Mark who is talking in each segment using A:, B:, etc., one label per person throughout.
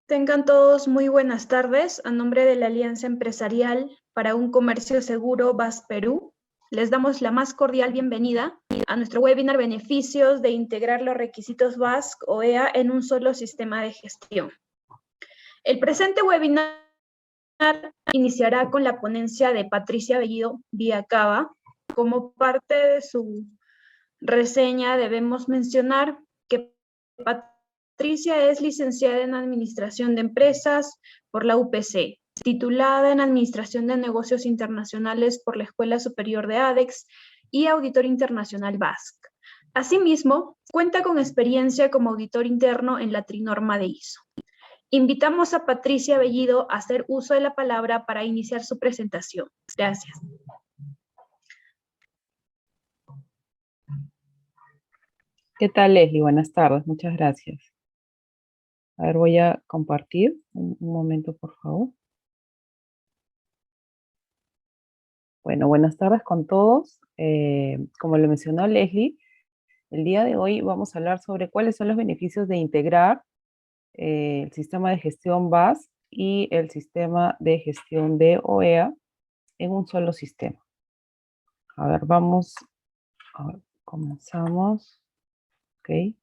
A: Tengan todos muy buenas tardes. A nombre de la Alianza Empresarial para un Comercio Seguro BAS Perú, les damos la más cordial bienvenida a nuestro webinar Beneficios de integrar los requisitos BASC OEA en un solo sistema de gestión. El presente webinar iniciará con la ponencia de Patricia Bellido Villacaba. Como parte de su reseña debemos mencionar que Patricia es licenciada en Administración de Empresas por la UPC, titulada en Administración de Negocios Internacionales por la Escuela Superior de ADEX y auditor internacional BASC. Asimismo, cuenta con experiencia como auditor interno en la Trinorma de ISO. Invitamos a Patricia Bellido a hacer uso de la palabra para iniciar su presentación. Gracias.
B: ¿Qué tal, Leslie? Buenas tardes, muchas gracias. A ver, voy a compartir. Un momento, por favor. Bueno, buenas tardes con todos. Como le mencionó Leslie, el día de hoy vamos a hablar sobre cuáles son los beneficios de integrar el sistema de gestión BAS y el sistema de gestión de OEA en un solo sistema. A ver, comenzamos. Ok.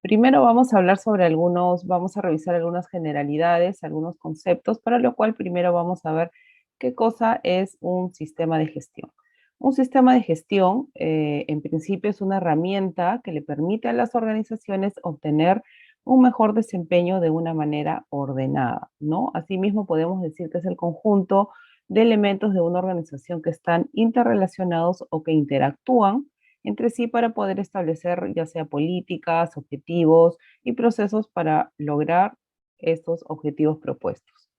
B: Primero vamos a hablar sobre vamos a revisar algunas generalidades, algunos conceptos, para lo cual primero vamos a ver qué cosa es un sistema de gestión. Un sistema de gestión, en principio, es una herramienta que le permite a las organizaciones obtener un mejor desempeño de una manera ordenada, ¿no? Asimismo, podemos decir que es el conjunto de elementos de una organización que están interrelacionados o que interactúan entre sí para poder establecer ya sea políticas, objetivos y procesos para lograr estos objetivos propuestos.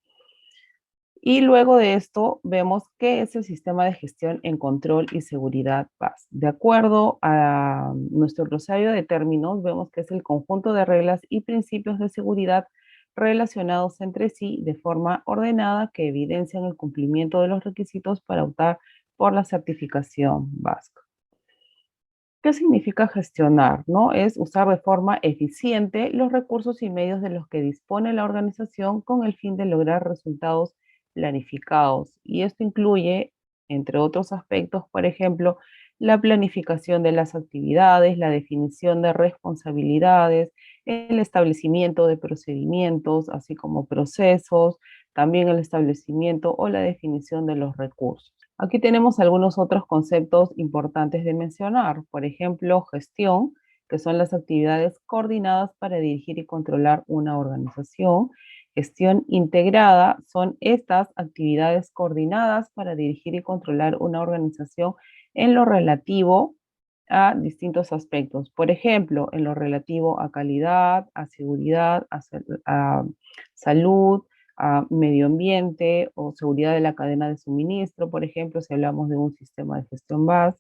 B: Y luego de esto vemos qué es el sistema de gestión en control y seguridad BAS. De acuerdo a nuestro glosario de términos, vemos que es el conjunto de reglas y principios de seguridad relacionados entre sí de forma ordenada que evidencian el cumplimiento de los requisitos para optar por la certificación BAS. ¿Qué significa gestionar? ¿No? Es usar de forma eficiente los recursos y medios de los que dispone la organización con el fin de lograr resultados planificados. Y esto incluye, entre otros aspectos, por ejemplo, la planificación de las actividades, la definición de responsabilidades, el establecimiento de procedimientos, así como procesos, también el establecimiento o la definición de los recursos. Aquí tenemos algunos otros conceptos importantes de mencionar. Por ejemplo, gestión, que son las actividades coordinadas para dirigir y controlar una organización. Gestión integrada son estas actividades coordinadas para dirigir y controlar una organización en lo relativo a distintos aspectos. Por ejemplo, en lo relativo a calidad, a seguridad, a salud, a medio ambiente o seguridad de la cadena de suministro, por ejemplo, si hablamos de un sistema de gestión BAS.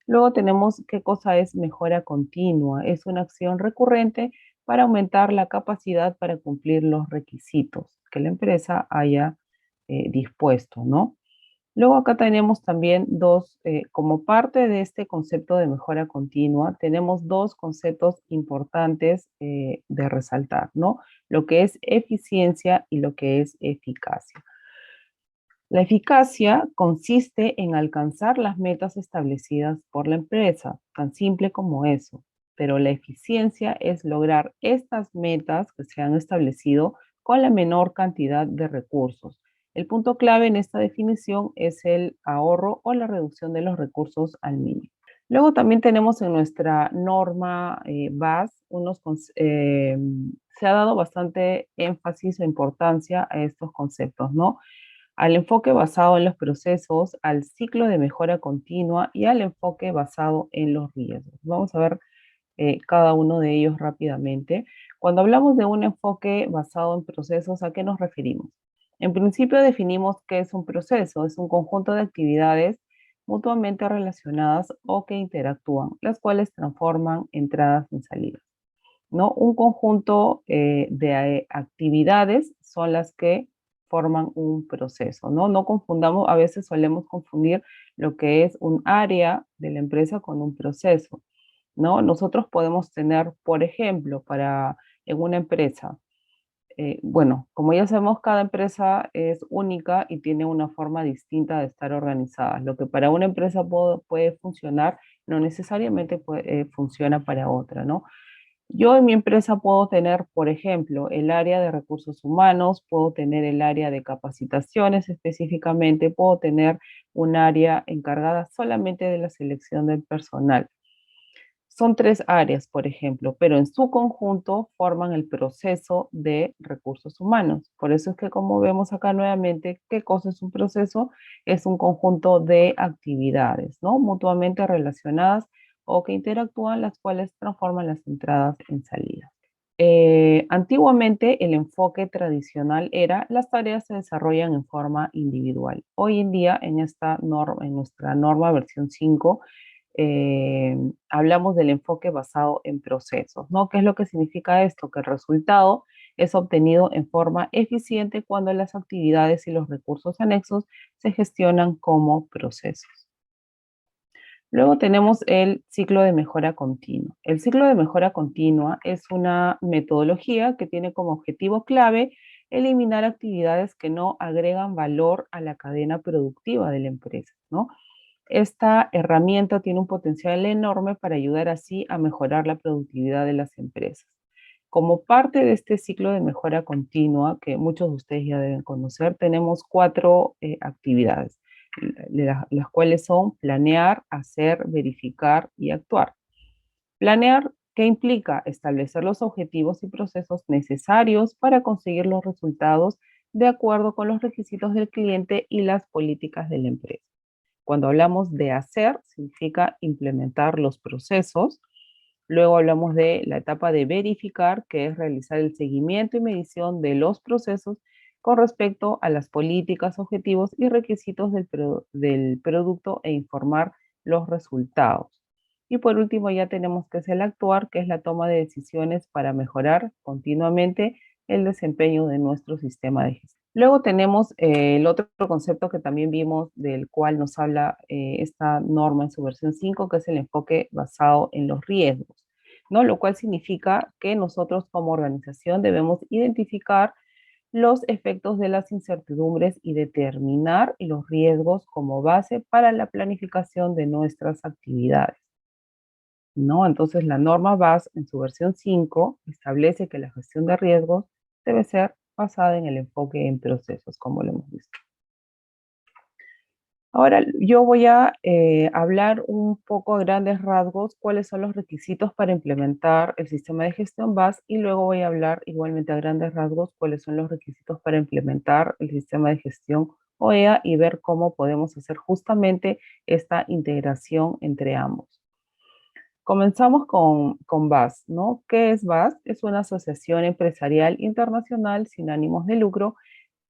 B: Luego tenemos qué cosa es mejora continua. Es una acción recurrente para aumentar la capacidad para cumplir los requisitos que la empresa haya dispuesto, ¿no? Luego acá tenemos también como parte de este concepto de mejora continua, tenemos dos conceptos importantes de resaltar, ¿no? Lo que es eficiencia y lo que es eficacia. La eficacia consiste en alcanzar las metas establecidas por la empresa, tan simple como eso, pero la eficiencia es lograr estas metas que se han establecido con la menor cantidad de recursos. El punto clave en esta definición es el ahorro o la reducción de los recursos al mínimo. Luego también tenemos en nuestra norma BAS, se ha dado bastante énfasis o importancia a estos conceptos, ¿no? Al enfoque basado en los procesos, al ciclo de mejora continua y al enfoque basado en los riesgos. Vamos a ver cada uno de ellos rápidamente. Cuando hablamos de un enfoque basado en procesos, ¿a qué nos referimos? En principio definimos qué es un proceso. Es un conjunto de actividades mutuamente relacionadas o que interactúan, las cuales transforman entradas en salidas, ¿no? Un conjunto de actividades son las que forman un proceso, ¿no? No confundamos, a veces solemos confundir lo que es un área de la empresa con un proceso, ¿no? Nosotros podemos tener, por ejemplo, para en una empresa, bueno, como ya sabemos, cada empresa es única y tiene una forma distinta de estar organizada. Lo que para una empresa puede funcionar, no necesariamente funciona para otra, ¿no? Yo en mi empresa puedo tener, por ejemplo, el área de recursos humanos, puedo tener el área de capacitaciones específicamente, puedo tener un área encargada solamente de la selección del personal. Son tres áreas, por ejemplo, pero en su conjunto forman el proceso de recursos humanos. Por eso es que como vemos acá nuevamente, ¿qué cosa es un proceso? Es un conjunto de actividades, ¿no? Mutuamente relacionadas o que interactúan, las cuales transforman las entradas en salidas. Antiguamente el enfoque tradicional era las tareas se desarrollan en forma individual. Hoy en día en esta norma, en nuestra norma versión 5, hablamos del enfoque basado en procesos, ¿no? ¿Qué es lo que significa esto? Que el resultado es obtenido en forma eficiente cuando las actividades y los recursos anexos se gestionan como procesos. Luego tenemos el ciclo de mejora continua. El ciclo de mejora continua es una metodología que tiene como objetivo clave eliminar actividades que no agregan valor a la cadena productiva de la empresa, ¿no? Esta herramienta tiene un potencial enorme para ayudar así a mejorar la productividad de las empresas. Como parte de este ciclo de mejora continua, que muchos de ustedes ya deben conocer, tenemos cuatro actividades, las cuales son planear, hacer, verificar y actuar. Planear, ¿qué implica? Establecer los objetivos y procesos necesarios para conseguir los resultados de acuerdo con los requisitos del cliente y las políticas de la empresa. Cuando hablamos de hacer, significa implementar los procesos. Luego hablamos de la etapa de verificar, que es realizar el seguimiento y medición de los procesos con respecto a las políticas, objetivos y requisitos del producto e informar los resultados. Y por último ya tenemos que es el actuar, que es la toma de decisiones para mejorar continuamente el desempeño de nuestro sistema de gestión. Luego tenemos el otro concepto que también vimos, del cual nos habla esta norma en su versión 5, que es el enfoque basado en los riesgos, ¿no? Lo cual significa que nosotros como organización debemos identificar los efectos de las incertidumbres y determinar los riesgos como base para la planificación de nuestras actividades, ¿no? Entonces, la norma BAS en su versión 5 establece que la gestión de riesgos debe ser basada en el enfoque en procesos, como lo hemos visto. Ahora, yo voy a hablar un poco a grandes rasgos cuáles son los requisitos para implementar el sistema de gestión BAS y luego voy a hablar igualmente a grandes rasgos cuáles son los requisitos para implementar el sistema de gestión OEA y ver cómo podemos hacer justamente esta integración entre ambos. Comenzamos con BAS, ¿no? ¿Qué es BAS? Es una asociación empresarial internacional sin ánimos de lucro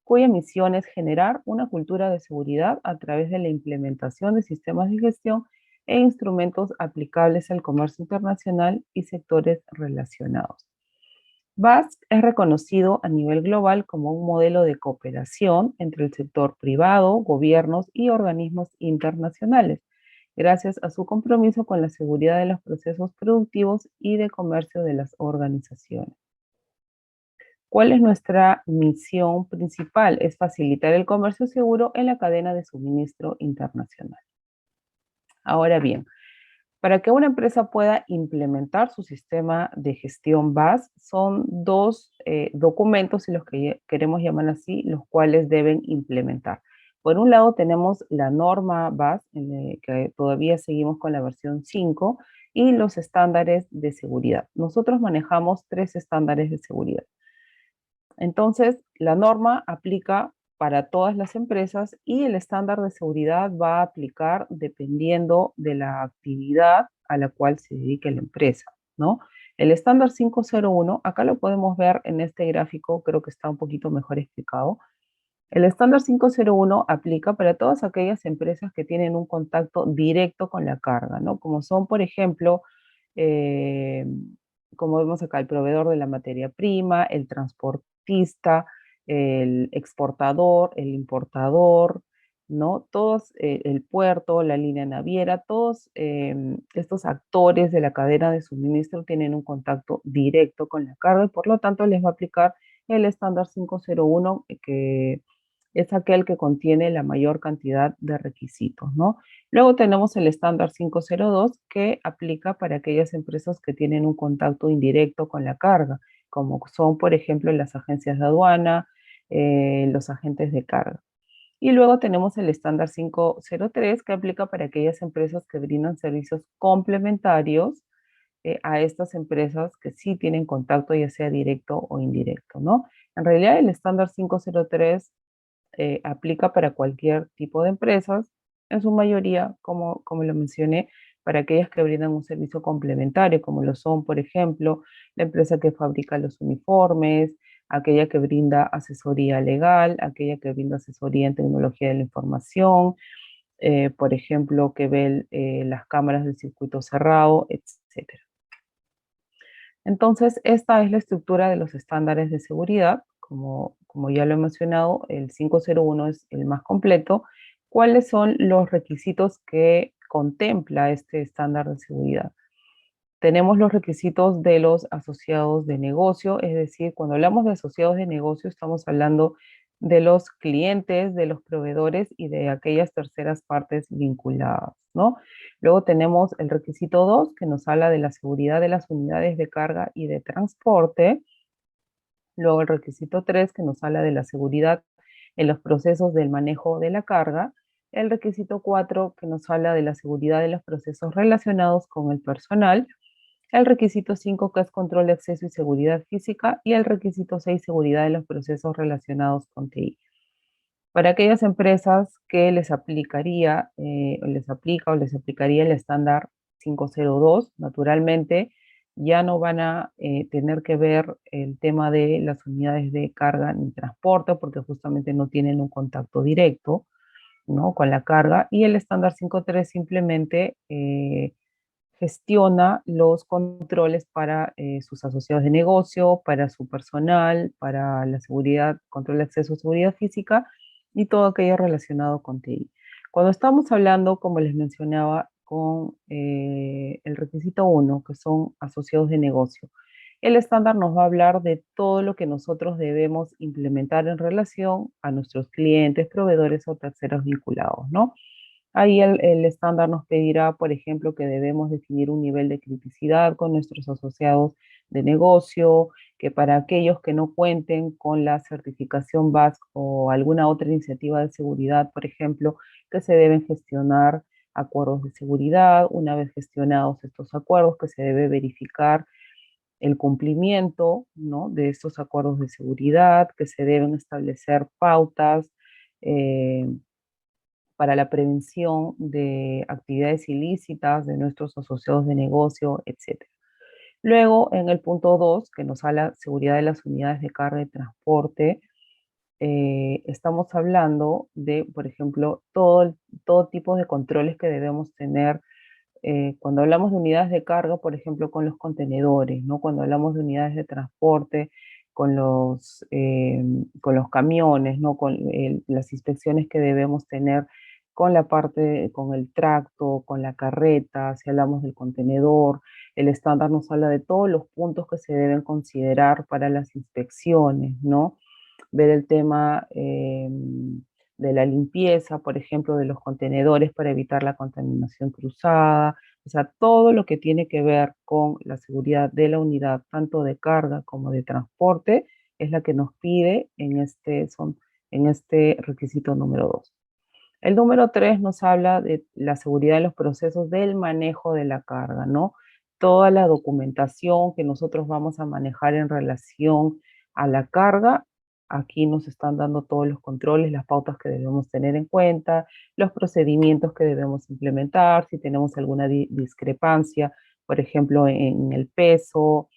B: cuya misión es generar una cultura de seguridad a través de la implementación de sistemas de gestión e instrumentos aplicables al comercio internacional y sectores relacionados. BAS es reconocido a nivel global como un modelo de cooperación entre el sector privado, gobiernos y organismos internacionales, gracias a su compromiso con la seguridad de los procesos productivos y de comercio de las organizaciones. ¿Cuál es nuestra misión principal? Es facilitar el comercio seguro en la cadena de suministro internacional. Ahora bien, para que una empresa pueda implementar su sistema de gestión BAS, son dos documentos, si los que queremos llamar así, los cuales deben implementar. Por un lado tenemos la norma BAS, que todavía seguimos con la versión 5, y los estándares de seguridad. Nosotros manejamos 3 estándares de seguridad. Entonces, la norma aplica para todas las empresas y el estándar de seguridad va a aplicar dependiendo de la actividad a la cual se dedique la empresa, ¿no? El estándar 501, acá lo podemos ver en este gráfico, creo que está un poquito mejor explicado. El estándar 501 aplica para todas aquellas empresas que tienen un contacto directo con la carga, ¿no? Como son, por ejemplo, eh, como vemos acá, el proveedor de la materia prima, el transportista, el exportador, el importador, ¿no? Todos, el puerto, la línea naviera, todos estos actores de la cadena de suministro tienen un contacto directo con la carga y por lo tanto les va a aplicar el estándar 501, que es aquel que contiene la mayor cantidad de requisitos, ¿no? Luego tenemos el estándar 502 que aplica para aquellas empresas que tienen un contacto indirecto con la carga, como son, por ejemplo, las agencias de aduana, los agentes de carga. Y luego tenemos el estándar 503 que aplica para aquellas empresas que brindan servicios complementarios a estas empresas que sí tienen contacto, ya sea directo o indirecto, ¿no? En realidad, el estándar 503 aplica para cualquier tipo de empresas, en su mayoría, como lo mencioné, para aquellas que brindan un servicio complementario, como lo son, por ejemplo, la empresa que fabrica los uniformes, aquella que brinda asesoría legal, aquella que brinda asesoría en tecnología de la información, por ejemplo, que ve las cámaras del circuito cerrado, etc. Entonces, esta es la estructura de los estándares de seguridad. Como ya lo he mencionado, el 501 es el más completo. ¿Cuáles son los requisitos que contempla este estándar de seguridad? Tenemos los requisitos de los asociados de negocio, es decir, cuando hablamos de asociados de negocio estamos hablando de los clientes, de los proveedores y de aquellas terceras partes vinculadas, ¿no? Luego tenemos el requisito 2 que nos habla de la seguridad de las unidades de carga y de transporte. Luego el requisito 3 que nos habla de la seguridad en los procesos del manejo de la carga. El requisito 4 que nos habla de la seguridad de los procesos relacionados con el personal. El requisito 5 que es control de acceso y seguridad física. Y el requisito 6 seguridad de los procesos relacionados con TI. Para aquellas empresas que les aplicaría, les aplica o les aplicaría el estándar 502, naturalmente ya no van a tener que ver el tema de las unidades de carga ni transporte, porque justamente no tienen un contacto directo, ¿no?, con la carga. Y el estándar 53 simplemente gestiona los controles para sus asociados de negocio, para su personal, para la seguridad, control de acceso a seguridad física y todo aquello relacionado con TI. Cuando estamos hablando, como les mencionaba, con el requisito 1, que son asociados de negocio, el estándar nos va a hablar de todo lo que nosotros debemos implementar en relación a nuestros clientes, proveedores o terceros vinculados, ¿no? Ahí el estándar nos pedirá, por ejemplo, que debemos definir un nivel de criticidad con nuestros asociados de negocio, que para aquellos que no cuenten con la certificación BASC o alguna otra iniciativa de seguridad, por ejemplo, que se deben gestionar acuerdos de seguridad. Una vez gestionados estos acuerdos, que se debe verificar el cumplimiento, ¿no?, de estos acuerdos de seguridad, que se deben establecer pautas eh, para la prevención de actividades ilícitas de nuestros asociados de negocio, etc. Luego, en el punto 2, que nos habla seguridad de las unidades de carga y transporte, estamos hablando de, por ejemplo, todo tipo de controles que debemos tener cuando hablamos de unidades de carga, por ejemplo, con los contenedores, ¿no? Cuando hablamos de unidades de transporte, con los camiones, ¿no? Con las inspecciones que debemos tener con la parte, con el tracto, con la carreta, si hablamos del contenedor, el estándar nos habla de todos los puntos que se deben considerar para las inspecciones, ¿no? Ver el tema de la limpieza, por ejemplo, de los contenedores para evitar la contaminación cruzada, o sea, todo lo que tiene que ver con la seguridad de la unidad, tanto de carga como de transporte, es la que nos pide en este requisito número 2. El número 3 nos habla de la seguridad de los procesos del manejo de la carga, ¿no? Toda la documentación que nosotros vamos a manejar en relación a la carga, aquí nos están dando todos los controles, las pautas que debemos tener en cuenta, los procedimientos que debemos implementar, si tenemos alguna discrepancia, por ejemplo, en el peso,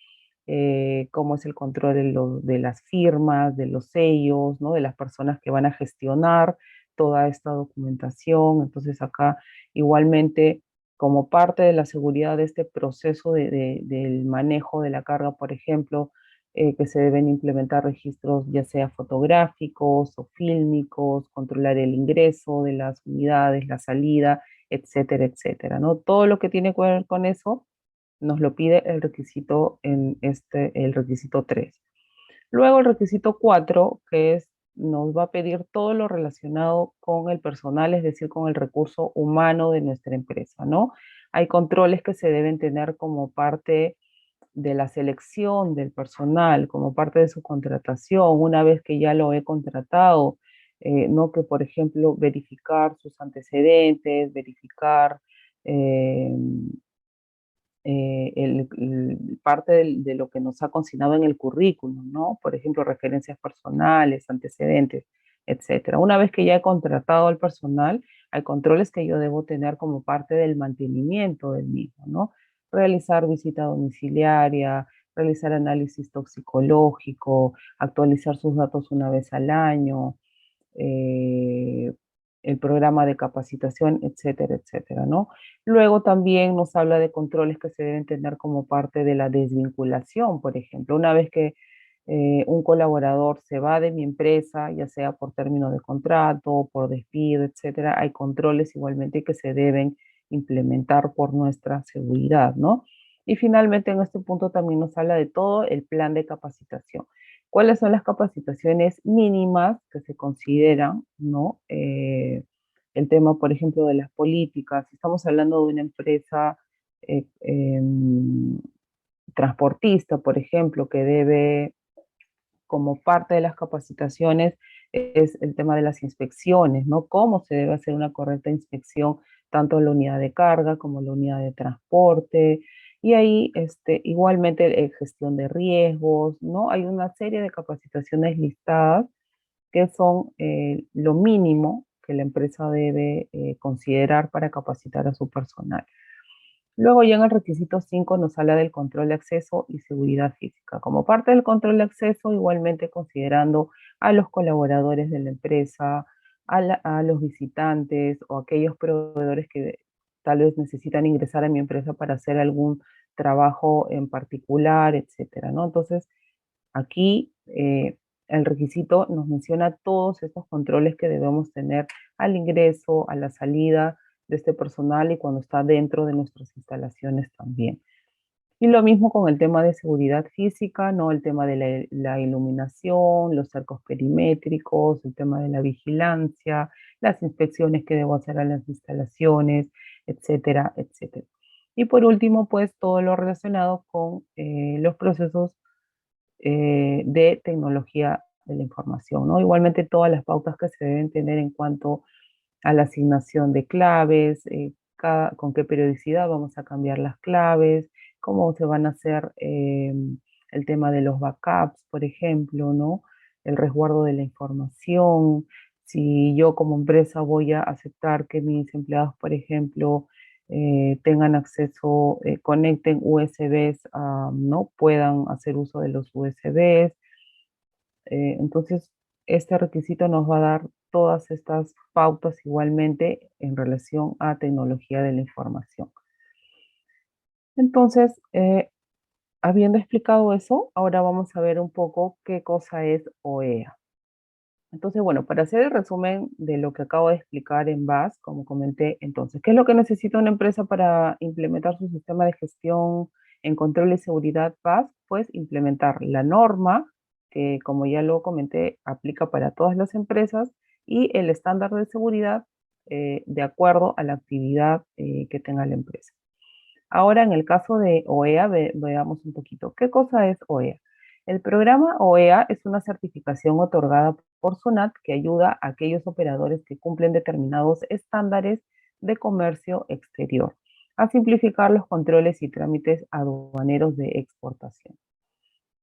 B: cómo es el control de las firmas, de los sellos, ¿no?, de las personas que van a gestionar toda esta documentación. Entonces acá igualmente, como parte de la seguridad de este proceso del manejo de la carga, por ejemplo, que se deben implementar registros ya sea fotográficos o fílmicos, controlar el ingreso de las unidades, la salida, etcétera, etcétera, ¿no? Todo lo que tiene que ver con eso nos lo pide el requisito el requisito 3. Luego el requisito 4, que es, nos va a pedir todo lo relacionado con el personal, es decir, con el recurso humano de nuestra empresa, ¿no? Hay controles que se deben tener como parte de la selección del personal, como parte de su contratación, una vez que ya lo he contratado, ¿no? Que, por ejemplo, verificar sus antecedentes, verificar eh, parte de lo que nos ha consignado en el currículum, ¿no? Por ejemplo, referencias personales, antecedentes, etcétera. Una vez que ya he contratado al personal, hay controles que yo debo tener como parte del mantenimiento del mismo, ¿no? Realizar visita domiciliaria, realizar análisis toxicológico, actualizar sus datos una vez al año, eh, el programa de capacitación, etcétera, etcétera, ¿no? Luego también nos habla de controles que se deben tener como parte de la desvinculación, por ejemplo, una vez que un colaborador se va de mi empresa, ya sea por término de contrato, por despido, etcétera, hay controles igualmente que se deben implementar por nuestra seguridad, ¿no? Y finalmente en este punto también nos habla de todo el plan de capacitación. ¿Cuáles son las capacitaciones mínimas que se consideran, ¿no? El tema, por ejemplo, de las políticas. Si estamos hablando de una empresa transportista, por ejemplo, que debe, como parte de las capacitaciones, es el tema de las inspecciones, ¿no? Cómo se debe hacer una correcta inspección, tanto la unidad de carga como la unidad de transporte. Y ahí, igualmente, gestión de riesgos, ¿no? Hay una serie de capacitaciones listadas que son lo mínimo que la empresa debe considerar para capacitar a su personal. Luego ya en el requisito 5 nos habla del control de acceso y seguridad física. Como parte del control de acceso, igualmente considerando a los colaboradores de la empresa, a los visitantes o aquellos proveedores que tal vez necesitan ingresar a mi empresa para hacer algún trabajo en particular, etcétera, ¿no? Entonces, aquí el requisito nos menciona todos estos controles que debemos tener al ingreso, a la salida de este personal y cuando está dentro de nuestras instalaciones también. Y lo mismo con el tema de seguridad física, ¿no? El tema de la iluminación, los cercos perimétricos, el tema de la vigilancia, las inspecciones que debo hacer a las instalaciones, etcétera, etcétera. Y por último, pues todo lo relacionado con los procesos de tecnología de la información, ¿no? Igualmente todas las pautas que se deben tener en cuanto a la asignación de claves, con qué periodicidad vamos a cambiar las claves, cómo se van a hacer el tema de los backups, por ejemplo, ¿no? El resguardo de la información, si yo como empresa voy a aceptar que mis empleados, por ejemplo, tengan acceso, conecten USBs, ¿no? Puedan hacer uso de los USBs. Entonces, este requisito nos va a dar todas estas pautas igualmente en relación a tecnología de la información. Entonces, habiendo explicado eso, ahora vamos a ver un poco qué cosa es OEA. Entonces, bueno, para hacer el resumen de lo que acabo de explicar en BAS, como comenté, entonces, ¿qué es lo que necesita una empresa para implementar su sistema de gestión en control y seguridad BAS? Pues implementar la norma, que como ya lo comenté, aplica para todas las empresas, y el estándar de seguridad de acuerdo a la actividad que tenga la empresa. Ahora, en el caso de OEA, veamos un poquito. ¿Qué cosa es OEA? El programa OEA es una certificación otorgada por SUNAT que ayuda a aquellos operadores que cumplen determinados estándares de comercio exterior a simplificar los controles y trámites aduaneros de exportación.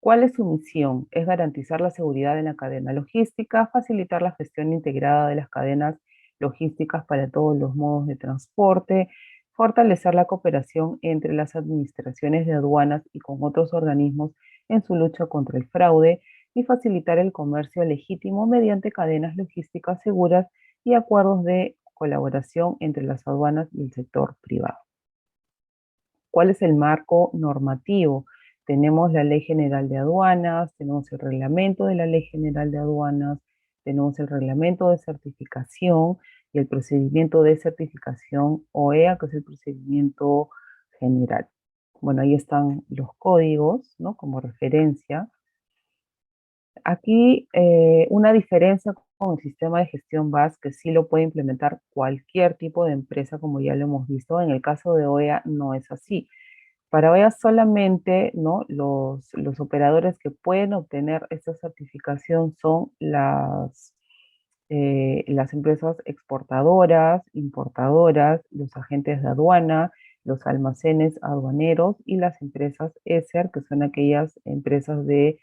B: ¿Cuál es su misión? Es garantizar la seguridad en la cadena logística, facilitar la gestión integrada de las cadenas logísticas para todos los modos de transporte, fortalecer la cooperación entre las administraciones de aduanas y con otros organismos en su lucha contra el fraude y facilitar el comercio legítimo mediante cadenas logísticas seguras y acuerdos de colaboración entre las aduanas y el sector privado. ¿Cuál es el marco normativo Tenemos la Ley General de Aduanas, tenemos el reglamento de la Ley General de Aduanas, tenemos el reglamento de certificación y el procedimiento de certificación OEA, que es el procedimiento general. Bueno, ahí están los códigos, ¿no? Como referencia. Aquí una diferencia con el sistema de gestión BAS, que sí lo puede implementar cualquier tipo de empresa, como ya lo hemos visto. En el caso de OEA no es así. Para OEA solamente, ¿no? Los operadores que pueden obtener esta certificación son las empresas exportadoras, importadoras, los agentes de aduana, los almacenes aduaneros y las empresas ESER, que son aquellas empresas de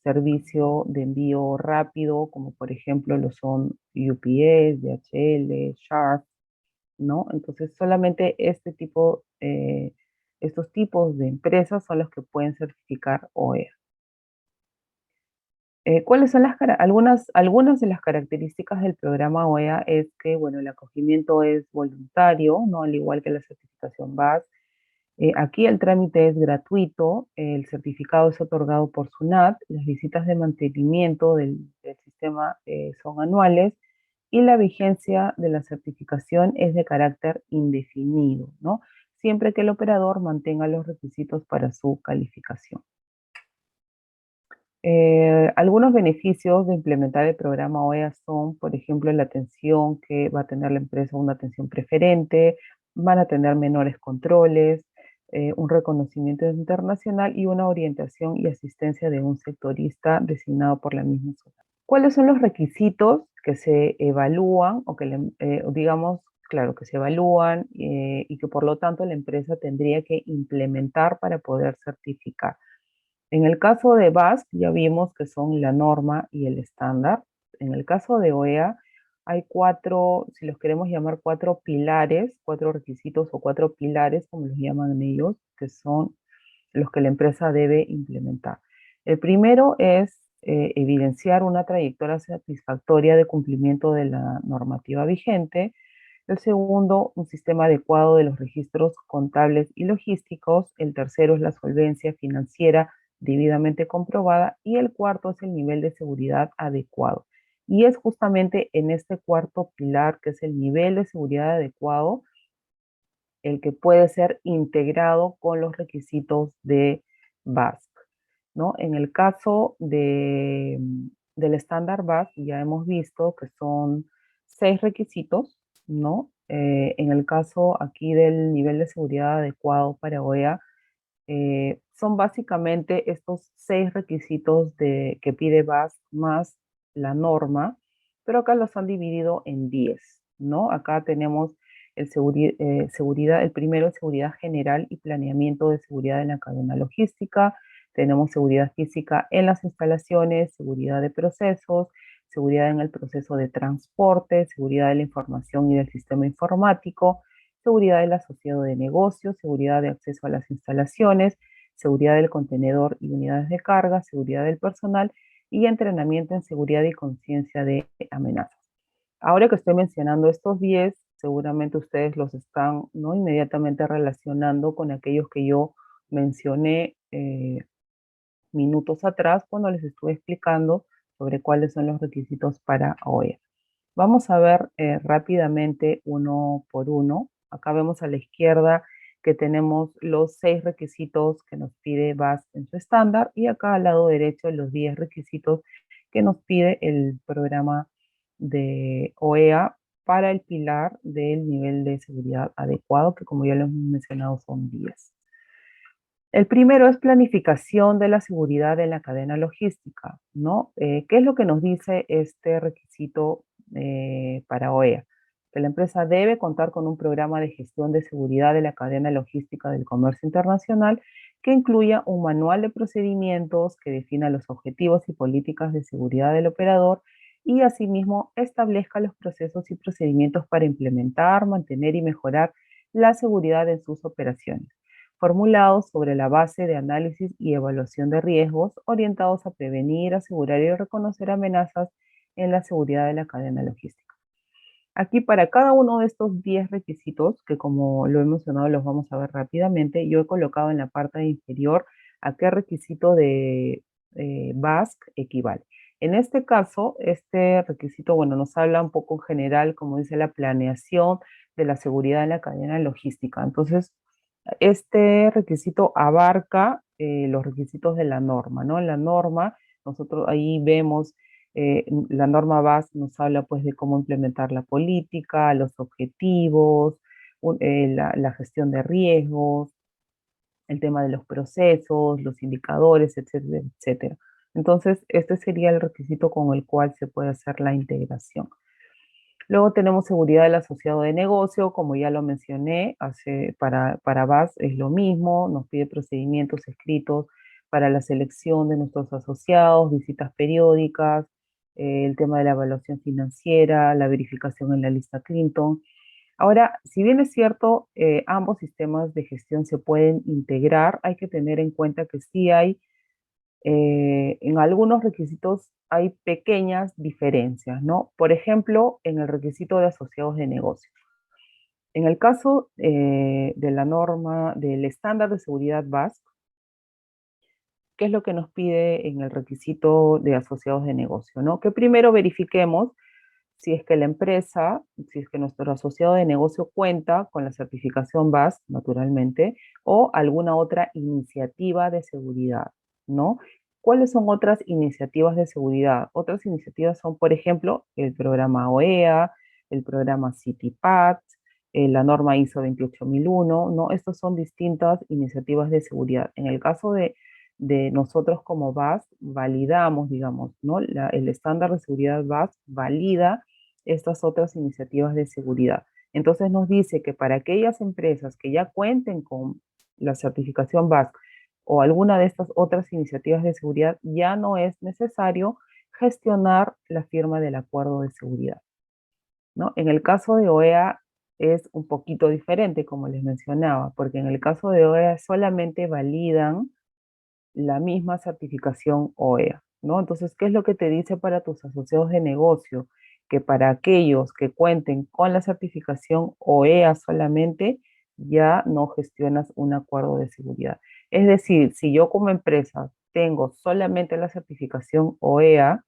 B: servicio de envío rápido, como por ejemplo lo son UPS, DHL, Sharp, ¿no? Entonces solamente estos tipos de empresas son los que pueden certificar OEA. ¿Cuáles son algunas de las características del programa OEA? Es que, bueno, el acogimiento es voluntario, ¿no? Al igual que la certificación BAS. Aquí el trámite es gratuito, el certificado es otorgado por SUNAT, las visitas de mantenimiento del sistema son anuales y la vigencia de la certificación es de carácter indefinido, ¿no? Siempre que el operador mantenga los requisitos para su calificación. Algunos beneficios de implementar el programa OEA son, por ejemplo, la atención que va a tener la empresa, una atención preferente, van a tener menores controles, un reconocimiento internacional y una orientación y asistencia de un sectorista designado por la misma zona. ¿Cuáles son los requisitos que se evalúan o que, digamos, claro, que se evalúan y que por lo tanto la empresa tendría que implementar para poder certificar? En el caso de BASC ya vimos que son la norma y el estándar. En el caso de OEA hay cuatro, si los queremos llamar cuatro pilares, cuatro requisitos o cuatro pilares, como los llaman ellos, que son los que la empresa debe implementar. El primero es evidenciar una trayectoria satisfactoria de cumplimiento de la normativa vigente. El segundo, un sistema adecuado de los registros contables y logísticos. El tercero es la solvencia financiera debidamente comprobada. Y el cuarto es el nivel de seguridad adecuado. Y es justamente en este cuarto pilar, que es el nivel de seguridad adecuado, el que puede ser integrado con los requisitos de BASC, ¿no? En el caso del estándar BASC ya hemos visto que son 6 requisitos, ¿no? En el caso aquí del nivel de seguridad adecuado para OEA, son básicamente estos 6 requisitos que pide BASC más la norma, pero acá los han dividido en 10, ¿no? Acá tenemos el primero es seguridad general y planeamiento de seguridad en la cadena logística. Tenemos seguridad física en las instalaciones, seguridad de procesos, seguridad en el proceso de transporte, seguridad de la información y del sistema informático, seguridad del asociado de negocios, seguridad de acceso a las instalaciones, seguridad del contenedor y unidades de carga, seguridad del personal y entrenamiento en seguridad y conciencia de amenazas. Ahora que estoy mencionando estos 10, seguramente ustedes los están, ¿no?, inmediatamente relacionando con aquellos que yo mencioné minutos atrás cuando les estuve explicando sobre cuáles son los requisitos para OEA. Vamos a ver rápidamente uno por uno. Acá vemos a la izquierda que tenemos los 6 requisitos que nos pide BASC en su estándar y acá al lado derecho los 10 requisitos que nos pide el programa de OEA para el pilar del nivel de seguridad adecuado, que como ya lo hemos mencionado son 10. El primero es planificación de la seguridad en la cadena logística, ¿no? ¿Qué es lo que nos dice este requisito para OEA? Que la empresa debe contar con un programa de gestión de seguridad de la cadena logística del comercio internacional que incluya un manual de procedimientos que defina los objetivos y políticas de seguridad del operador y asimismo establezca los procesos y procedimientos para implementar, mantener y mejorar la seguridad en sus operaciones, formulados sobre la base de análisis y evaluación de riesgos orientados a prevenir, asegurar y reconocer amenazas en la seguridad de la cadena logística. Aquí para cada uno de estos 10 requisitos, que como lo he mencionado los vamos a ver rápidamente, yo he colocado en la parte inferior a qué requisito de BASC equivale. En este caso, este requisito, bueno, nos habla un poco en general, como dice, la planeación de la seguridad en la cadena logística. Entonces, este requisito abarca los requisitos de la norma, ¿no? En la norma, nosotros ahí vemos, la norma BAS nos habla pues de cómo implementar la política, los objetivos, la gestión de riesgos, el tema de los procesos, los indicadores, etcétera, etcétera. Entonces, este sería el requisito con el cual se puede hacer la integración. Luego tenemos seguridad del asociado de negocio, como ya lo mencioné, para VAS es lo mismo, nos pide procedimientos escritos para la selección de nuestros asociados, visitas periódicas, el tema de la evaluación financiera, la verificación en la lista Clinton. Ahora, si bien es cierto, ambos sistemas de gestión se pueden integrar, hay que tener en cuenta que sí hay en algunos requisitos hay pequeñas diferencias, ¿no? Por ejemplo, en el requisito de asociados de negocio. En el caso de la norma del estándar de seguridad BASC, ¿qué es lo que nos pide en el requisito de asociados de negocio, ¿no? Que primero verifiquemos si es que la empresa, si es que nuestro asociado de negocio cuenta con la certificación BASC, naturalmente, o alguna otra iniciativa de seguridad, ¿no? ¿Cuáles son otras iniciativas de seguridad? Otras iniciativas son, por ejemplo, el programa OEA, el programa CityPath, la norma ISO 28001, ¿no? Estas son distintas iniciativas de seguridad. En el caso de nosotros como BAS, validamos, digamos, ¿no? El estándar de seguridad BAS valida estas otras iniciativas de seguridad. Entonces nos dice que para aquellas empresas que ya cuenten con la certificación BAS o alguna de estas otras iniciativas de seguridad, ya no es necesario gestionar la firma del acuerdo de seguridad, ¿no? En el caso de OEA es un poquito diferente, como les mencionaba, porque en el caso de OEA solamente validan la misma certificación OEA, ¿no? Entonces, ¿qué es lo que te dice para tus asociados de negocio? Que para aquellos que cuenten con la certificación OEA solamente, ya no gestionas un acuerdo de seguridad. Es decir, si yo como empresa tengo solamente la certificación OEA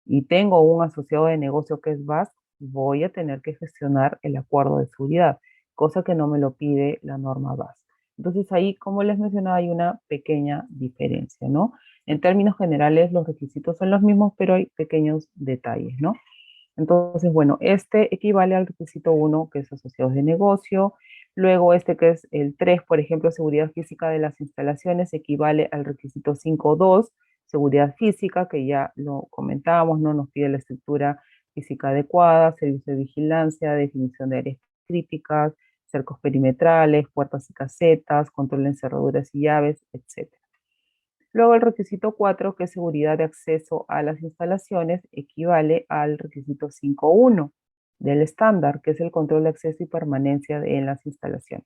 B: y tengo un asociado de negocio que es BAS, voy a tener que gestionar el acuerdo de seguridad, cosa que no me lo pide la norma BAS. Entonces ahí, como les mencionaba, hay una pequeña diferencia, ¿no? En términos generales, los requisitos son los mismos, pero hay pequeños detalles, ¿no? Entonces, bueno, este equivale al requisito 1, que es asociados de negocio. Luego, este que es el 3, por ejemplo, seguridad física de las instalaciones, equivale al requisito 5.2, seguridad física, que ya lo comentábamos, ¿no? Nos pide la estructura física adecuada, servicio de vigilancia, definición de áreas críticas, cercos perimetrales, puertas y casetas, control de cerraduras y llaves, etc. Luego el requisito 4, que es seguridad de acceso a las instalaciones, equivale al requisito 5.1 del estándar, que es el control de acceso y permanencia en las instalaciones.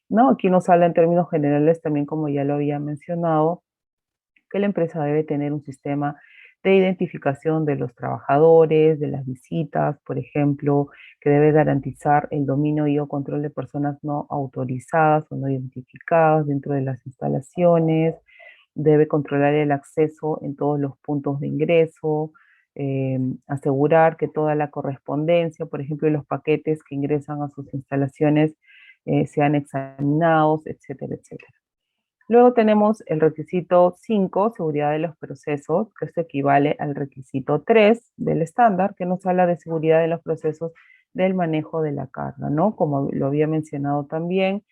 B: ¿No? Aquí nos habla en términos generales también, como ya lo había mencionado, que la empresa debe tener un sistema de identificación de los trabajadores, de las visitas, por ejemplo, que debe garantizar el dominio y o control de personas no autorizadas o no identificadas dentro de las instalaciones, debe controlar el acceso en todos los puntos de ingreso, asegurar que toda la correspondencia, por ejemplo, los paquetes que ingresan a sus instalaciones sean examinados, etcétera, etcétera. Luego tenemos el requisito 5, seguridad de los procesos, que esto equivale al requisito 3 del estándar, que nos habla de seguridad de los procesos del manejo de la carga, ¿no? Como lo había mencionado también,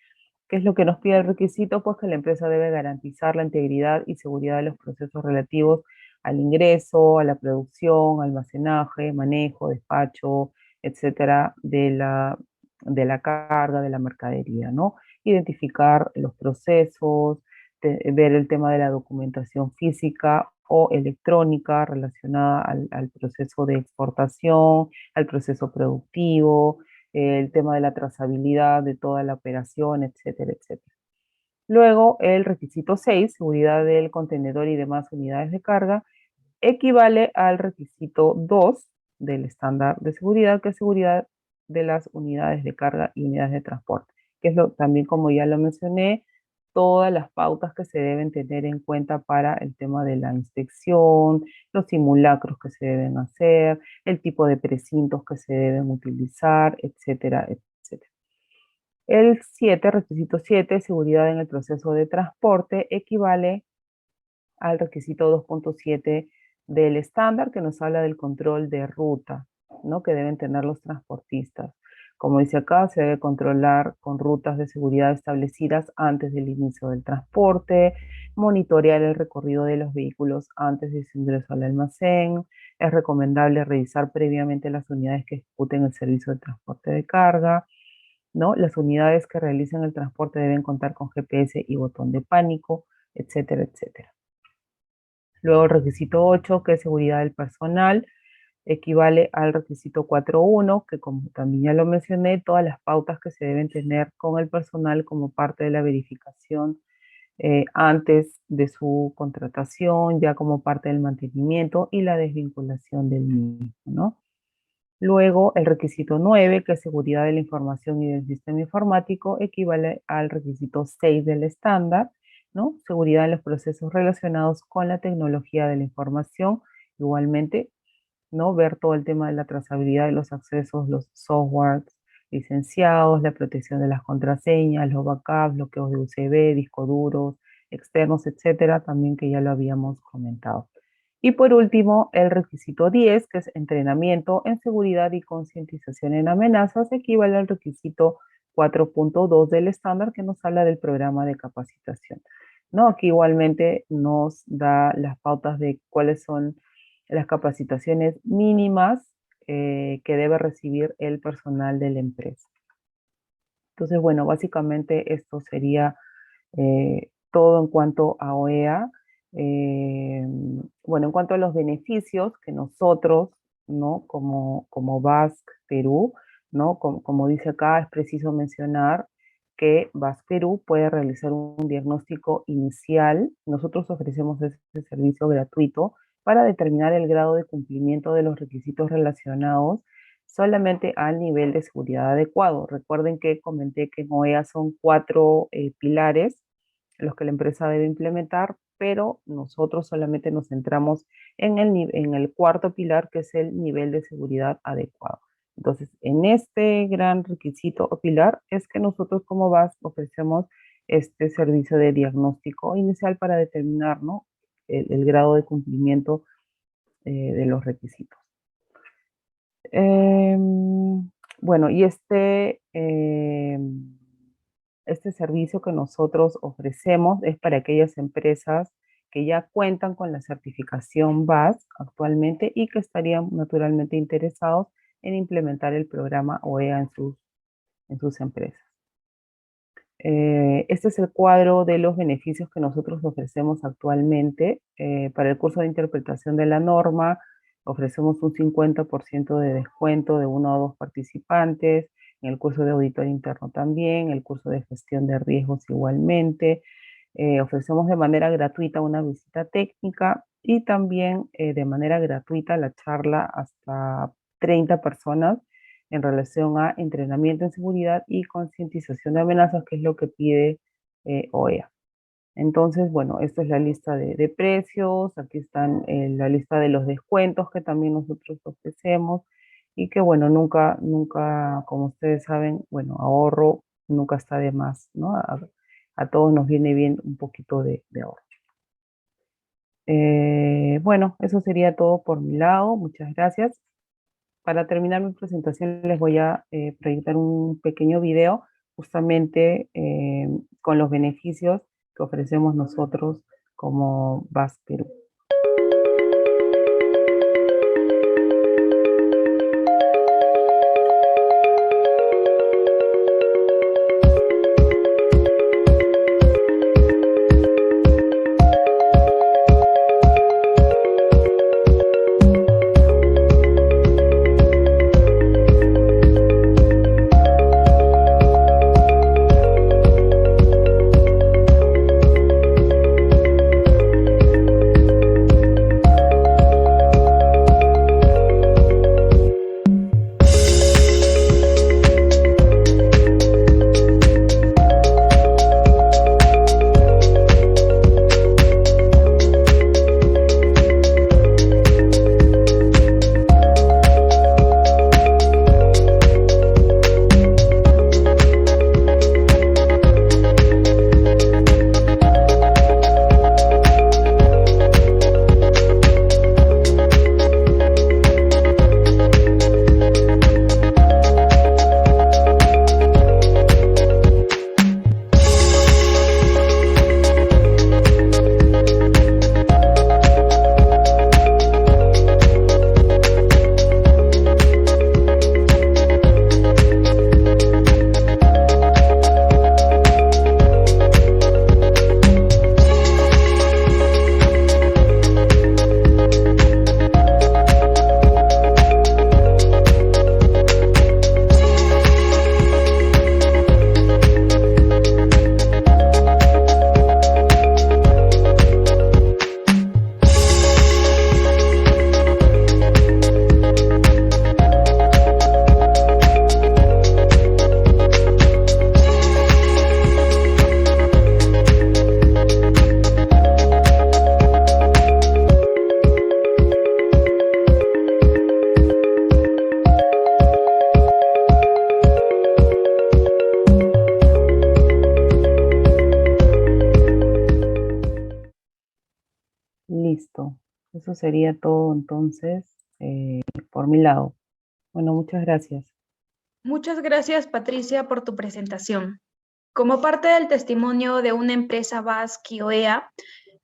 B: ¿qué es lo que nos pide el requisito? Pues que la empresa debe garantizar la integridad y seguridad de los procesos relativos al ingreso, a la producción, almacenaje, manejo, despacho, etcétera, de la carga, de la mercadería, ¿no? Identificar los procesos, ver el tema de la documentación física o electrónica relacionada al proceso de exportación, al proceso productivo, el tema de la trazabilidad de toda la operación, etcétera, etcétera. Luego, el requisito 6, seguridad del contenedor y demás unidades de carga, equivale al requisito 2 del estándar de seguridad, que es seguridad de las unidades de carga y unidades de transporte, que es también, como ya lo mencioné, todas las pautas que se deben tener en cuenta para el tema de la inspección, los simulacros que se deben hacer, el tipo de precintos que se deben utilizar, etcétera, etcétera. El 7, requisito 7, seguridad en el proceso de transporte, equivale al requisito 2.7 del estándar que nos habla del control de ruta, ¿no? Que deben tener los transportistas. Como dice acá, se debe controlar con rutas de seguridad establecidas antes del inicio del transporte, monitorear el recorrido de los vehículos antes de su ingreso al almacén. Es recomendable revisar previamente las unidades que ejecuten el servicio de transporte de carga, ¿no? Las unidades que realicen el transporte deben contar con GPS y botón de pánico, etcétera, etcétera. Luego el requisito 8, que es seguridad del personal, equivale al requisito 4.1, que como también ya lo mencioné, todas las pautas que se deben tener con el personal como parte de la verificación antes de su contratación, ya como parte del mantenimiento y la desvinculación del mismo, ¿no? Luego, el requisito 9, que es seguridad de la información y del sistema informático, equivale al requisito 6 del estándar, ¿no? Seguridad en los procesos relacionados con la tecnología de la información. Igualmente, ¿no? Ver todo el tema de la trazabilidad de los accesos, los softwares licenciados, la protección de las contraseñas, los backups, bloqueos de USB, discos duros, externos, etcétera, también que ya lo habíamos comentado. Y por último, el requisito 10, que es entrenamiento en seguridad y concientización en amenazas, equivale al requisito 4.2 del estándar que nos habla del programa de capacitación, ¿no? Aquí igualmente nos da las pautas de cuáles son las capacitaciones mínimas que debe recibir el personal de la empresa. Entonces, bueno, básicamente esto sería todo en cuanto a OEA. Bueno, en cuanto a los beneficios que nosotros, ¿no? Como BASC Perú, ¿no? Como dice acá, es preciso mencionar que BASC Perú puede realizar un diagnóstico inicial. Nosotros ofrecemos este servicio gratuito para determinar el grado de cumplimiento de los requisitos relacionados solamente al nivel de seguridad adecuado. Recuerden que comenté que en OEA son 4 pilares los que la empresa debe implementar, pero nosotros solamente nos centramos en el cuarto pilar, que es el nivel de seguridad adecuado. Entonces, en este gran requisito o pilar es que nosotros como BAS ofrecemos este servicio de diagnóstico inicial para determinar, ¿no? el grado de cumplimiento de los requisitos. Bueno, y este servicio que nosotros ofrecemos es para aquellas empresas que ya cuentan con la certificación BASC actualmente y que estarían naturalmente interesados en implementar el programa OEA en sus empresas. Este es el cuadro de los beneficios que nosotros ofrecemos actualmente. Para el curso de interpretación de la norma, ofrecemos un 50% de descuento de 1 o 2 participantes. En el curso de auditor interno también, el curso de gestión de riesgos igualmente. Ofrecemos de manera gratuita una visita técnica y también de manera gratuita la charla hasta 30 personas en relación a entrenamiento en seguridad y concientización de amenazas, que es lo que pide OEA. Entonces, bueno, esta es la lista de precios, aquí están la lista de los descuentos que también nosotros ofrecemos y que, bueno, nunca, como ustedes saben, bueno, ahorro nunca está de más, ¿no? A todos nos viene bien un poquito de ahorro. Bueno, eso sería todo por mi lado, muchas gracias. Para terminar mi presentación les voy a proyectar un pequeño video justamente con los beneficios que ofrecemos nosotros como BASC Perú. Listo. Eso sería todo entonces por mi lado. Bueno, muchas gracias.
A: Muchas gracias, Patricia, por tu presentación. Como parte del testimonio de una empresa basque OEA,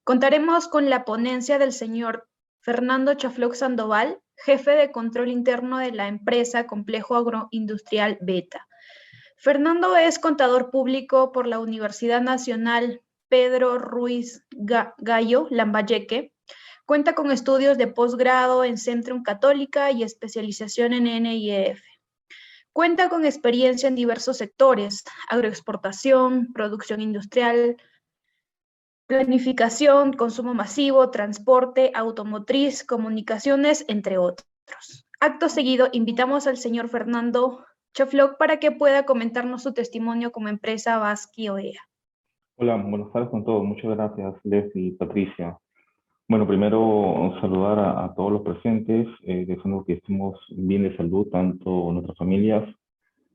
A: contaremos con la ponencia del señor Fernando Chafloc Sandoval, jefe de control interno de la empresa Complejo Agroindustrial Beta. Fernando es contador público por la Universidad Nacional Pedro Ruiz Gallo, Lambayeque. Cuenta con estudios de posgrado en Centrum Católica y especialización en NIEF. Cuenta con experiencia en diversos sectores: agroexportación, producción industrial, planificación, consumo masivo, transporte, automotriz, comunicaciones, entre otros. Acto seguido, invitamos al señor Fernando Chafloc para que pueda comentarnos su testimonio como empresa Basque OEA.
C: Hola, buenas tardes con todos. Muchas gracias, Leslie y Patricia. Bueno, primero saludar a todos los presentes, deseando que estemos bien de salud, tanto nuestras familias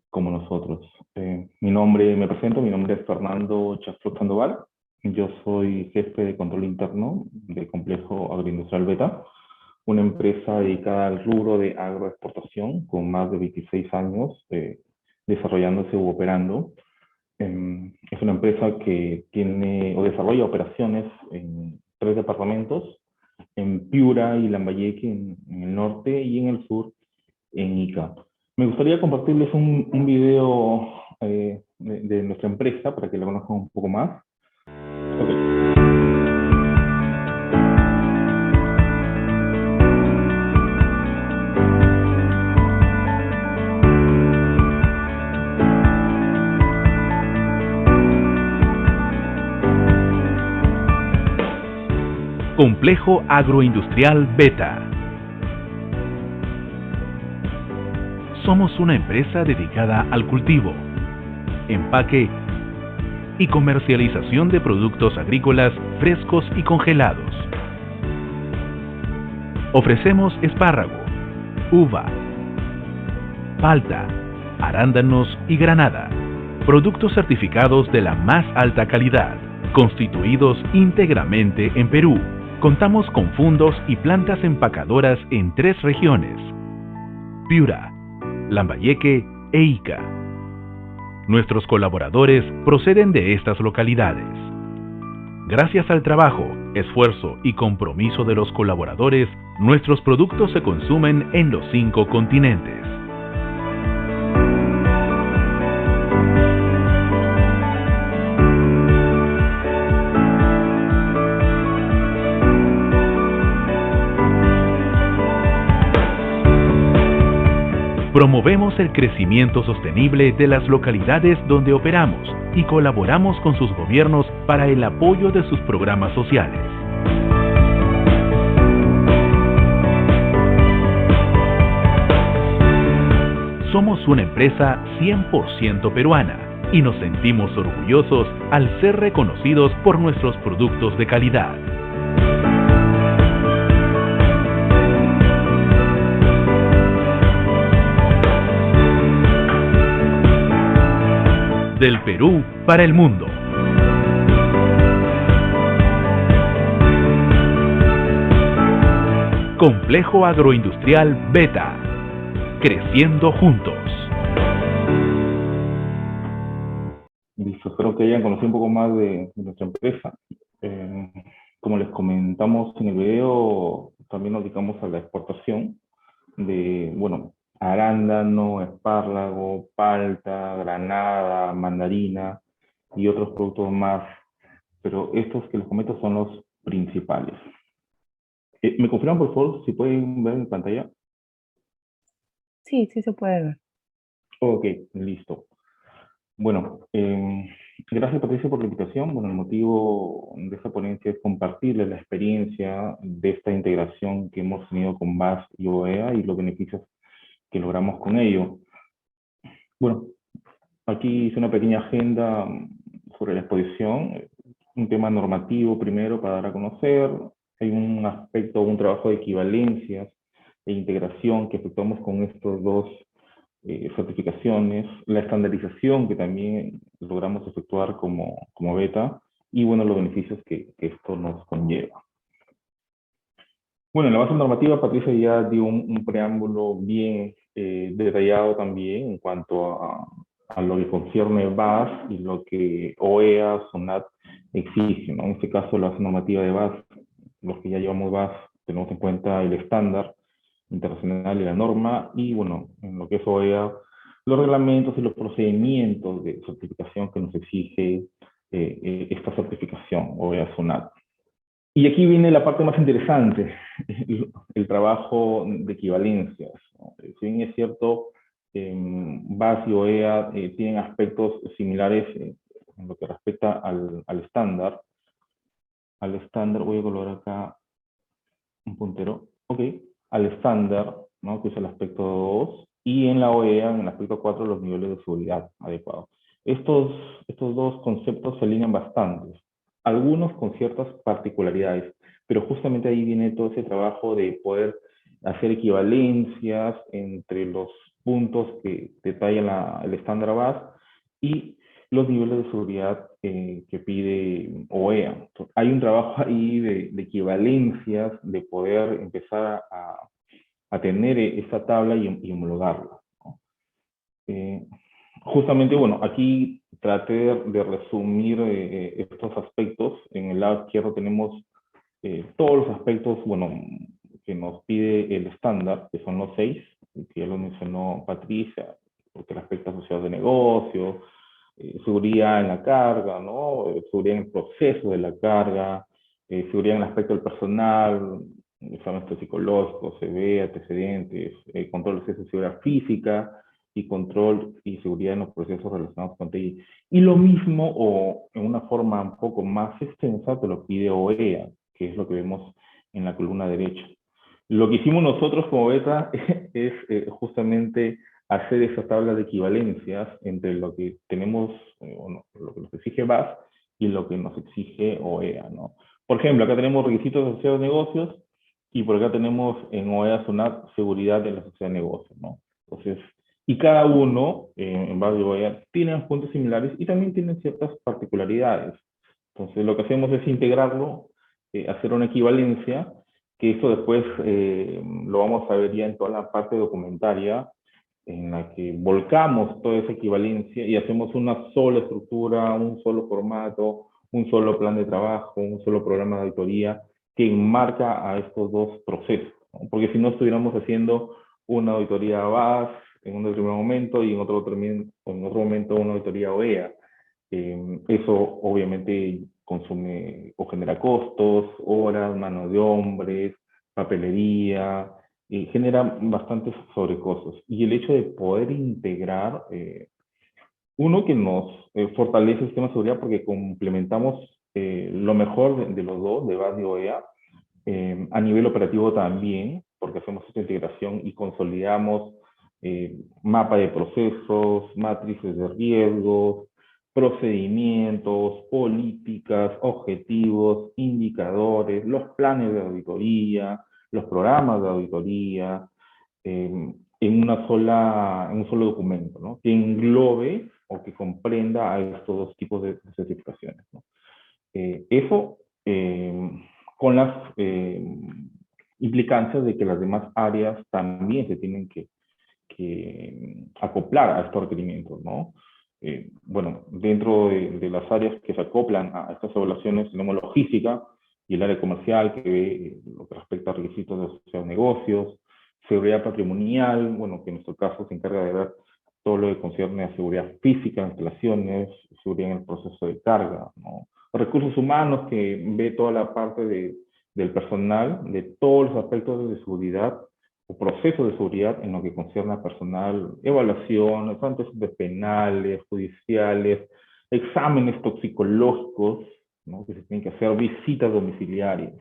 C: como nosotros. Me presento, mi nombre es Fernando Chafloc Sandoval. Yo soy jefe de control interno del Complejo Agroindustrial Beta, una empresa dedicada al rubro de agroexportación con más de 26 años desarrollándose u operando. Es una empresa que tiene o desarrolla operaciones en 3 departamentos, en Piura y Lambayeque en el norte y en el sur en Ica. Me gustaría compartirles un video de nuestra empresa para que la conozcan un poco más. Okay.
D: Complejo Agroindustrial Beta. Somos una empresa dedicada al cultivo, empaque y comercialización de productos agrícolas frescos y congelados. Ofrecemos espárrago, uva, palta, arándanos y granada, productos certificados de la más alta calidad, constituidos íntegramente en Perú. Contamos con fundos y plantas empacadoras en 3 regiones: Piura, Lambayeque e Ica. Nuestros colaboradores proceden de estas localidades. Gracias al trabajo, esfuerzo y compromiso de los colaboradores, nuestros productos se consumen en los 5 continentes. Promovemos el crecimiento sostenible de las localidades donde operamos y colaboramos con sus gobiernos para el apoyo de sus programas sociales. Somos una empresa 100% peruana y nos sentimos orgullosos al ser reconocidos por nuestros productos de calidad. Del Perú para el mundo. Complejo Agroindustrial Beta. Creciendo juntos.
C: Listo, espero que hayan conocido un poco más de nuestra empresa. Como les comentamos en el video, también nos dedicamos a la exportación de, arándano, espárrago, palta, granada, mandarina y otros productos más, pero estos que les comento son los principales. ¿Me confirman, por favor, si pueden ver en pantalla?
B: Sí, sí se puede ver.
C: Ok, listo. Bueno, gracias, Patricia, por la invitación. Bueno, el motivo de esta ponencia es compartirles la experiencia de esta integración que hemos tenido con BASF y OEA y los beneficios que logramos con ello. Bueno, aquí hice una pequeña agenda sobre la exposición, un tema normativo primero para dar a conocer, hay un aspecto, un trabajo de equivalencias e integración que efectuamos con estos 2 certificaciones, la estandarización que también logramos efectuar como Beta, y bueno, los beneficios que esto nos conlleva. Bueno, en la base normativa, Patricia ya dio un preámbulo bien detallado también en cuanto a lo que concierne BAS y lo que OEA, SUNAT exige, ¿no? En este caso, la base normativa de BAS, los que ya llevamos BAS, tenemos en cuenta el estándar internacional y la norma, y bueno, en lo que es OEA, los reglamentos y los procedimientos de certificación que nos exige esta certificación, OEA, SUNAT. Y aquí viene la parte más interesante, el trabajo de equivalencias, ¿no? Si bien es cierto, BAS y OEA tienen aspectos similares en lo que respecta al estándar. Al estándar, voy a colocar acá un puntero, ok, al estándar, ¿no? Que es el aspecto 2, y en la OEA, en el aspecto 4, los niveles de seguridad adecuados. Estos dos conceptos se alinean bastante, algunos con ciertas particularidades, pero justamente ahí viene todo ese trabajo de poder hacer equivalencias entre los puntos que detalla el estándar BAS y los niveles de seguridad que pide OEA. Entonces, hay un trabajo ahí de equivalencias, de poder empezar a tener esta tabla y homologarla, ¿no? Justamente, bueno, aquí traté de resumir estos aspectos. En el lado izquierdo tenemos todos los aspectos, bueno, que nos pide el estándar, que son los 6, que ya lo mencionó Patricia, porque el aspecto asociado de negocio, seguridad en la carga, ¿no? Seguridad en el proceso de la carga, seguridad en el aspecto del personal, exámenes psicológicos, CV, antecedentes, control de seguridad física y control y seguridad en los procesos relacionados con TI. Y lo mismo, o en una forma un poco más extensa, te lo pide OEA, que es lo que vemos en la columna derecha. Lo que hicimos nosotros como beta es justamente hacer esa tabla de equivalencias entre lo que tenemos, lo que nos exige BAS y lo que nos exige OEA, ¿no? Por ejemplo, acá tenemos requisitos asociados a negocios y por acá tenemos en OEA SUNAT seguridad de la sociedad de negocios, ¿no? Entonces, y cada uno en BAS y OEA tienen puntos similares y también tienen ciertas particularidades. Entonces, lo que hacemos es integrarlo, hacer una equivalencia, que eso después lo vamos a ver ya en toda la parte documentaria, en la que volcamos toda esa equivalencia y hacemos una sola estructura, un solo formato, un solo plan de trabajo, un solo programa de auditoría que enmarca a estos dos procesos, ¿no? Porque si no estuviéramos haciendo una auditoría BAS en un determinado momento y en otro momento una auditoría OEA. Eso obviamente consume o genera costos, horas, mano de hombres, papelería, genera bastantes sobrecostos. Y el hecho de poder integrar, uno que nos fortalece el sistema de seguridad porque complementamos lo mejor de los dos, de BAS y OEA, a nivel operativo también, porque hacemos esta integración y consolidamos mapa de procesos, matrices de riesgos, procedimientos, políticas, objetivos, indicadores, los planes de auditoría, los programas de auditoría, en un solo documento, ¿no? Que englobe o que comprenda a estos dos tipos de certificaciones, ¿no? Eso con las implicancias de que las demás áreas también se tienen que acoplar a estos requerimientos, ¿no? Bueno, dentro de las áreas que se acoplan a estas evaluaciones tenemos logística y el área comercial que ve lo que respecta a requisitos de asociación de negocios, seguridad patrimonial, bueno, que en nuestro caso se encarga de ver todo lo que concierne a seguridad física, instalaciones, seguridad en el proceso de carga, ¿no? Recursos humanos, que ve toda la parte del personal, de todos los aspectos de seguridad o procesos de seguridad en lo que concierne a personal, evaluaciones, antecedentes penales, judiciales, exámenes toxicológicos, ¿no? Que se tienen que hacer, visitas domiciliarias.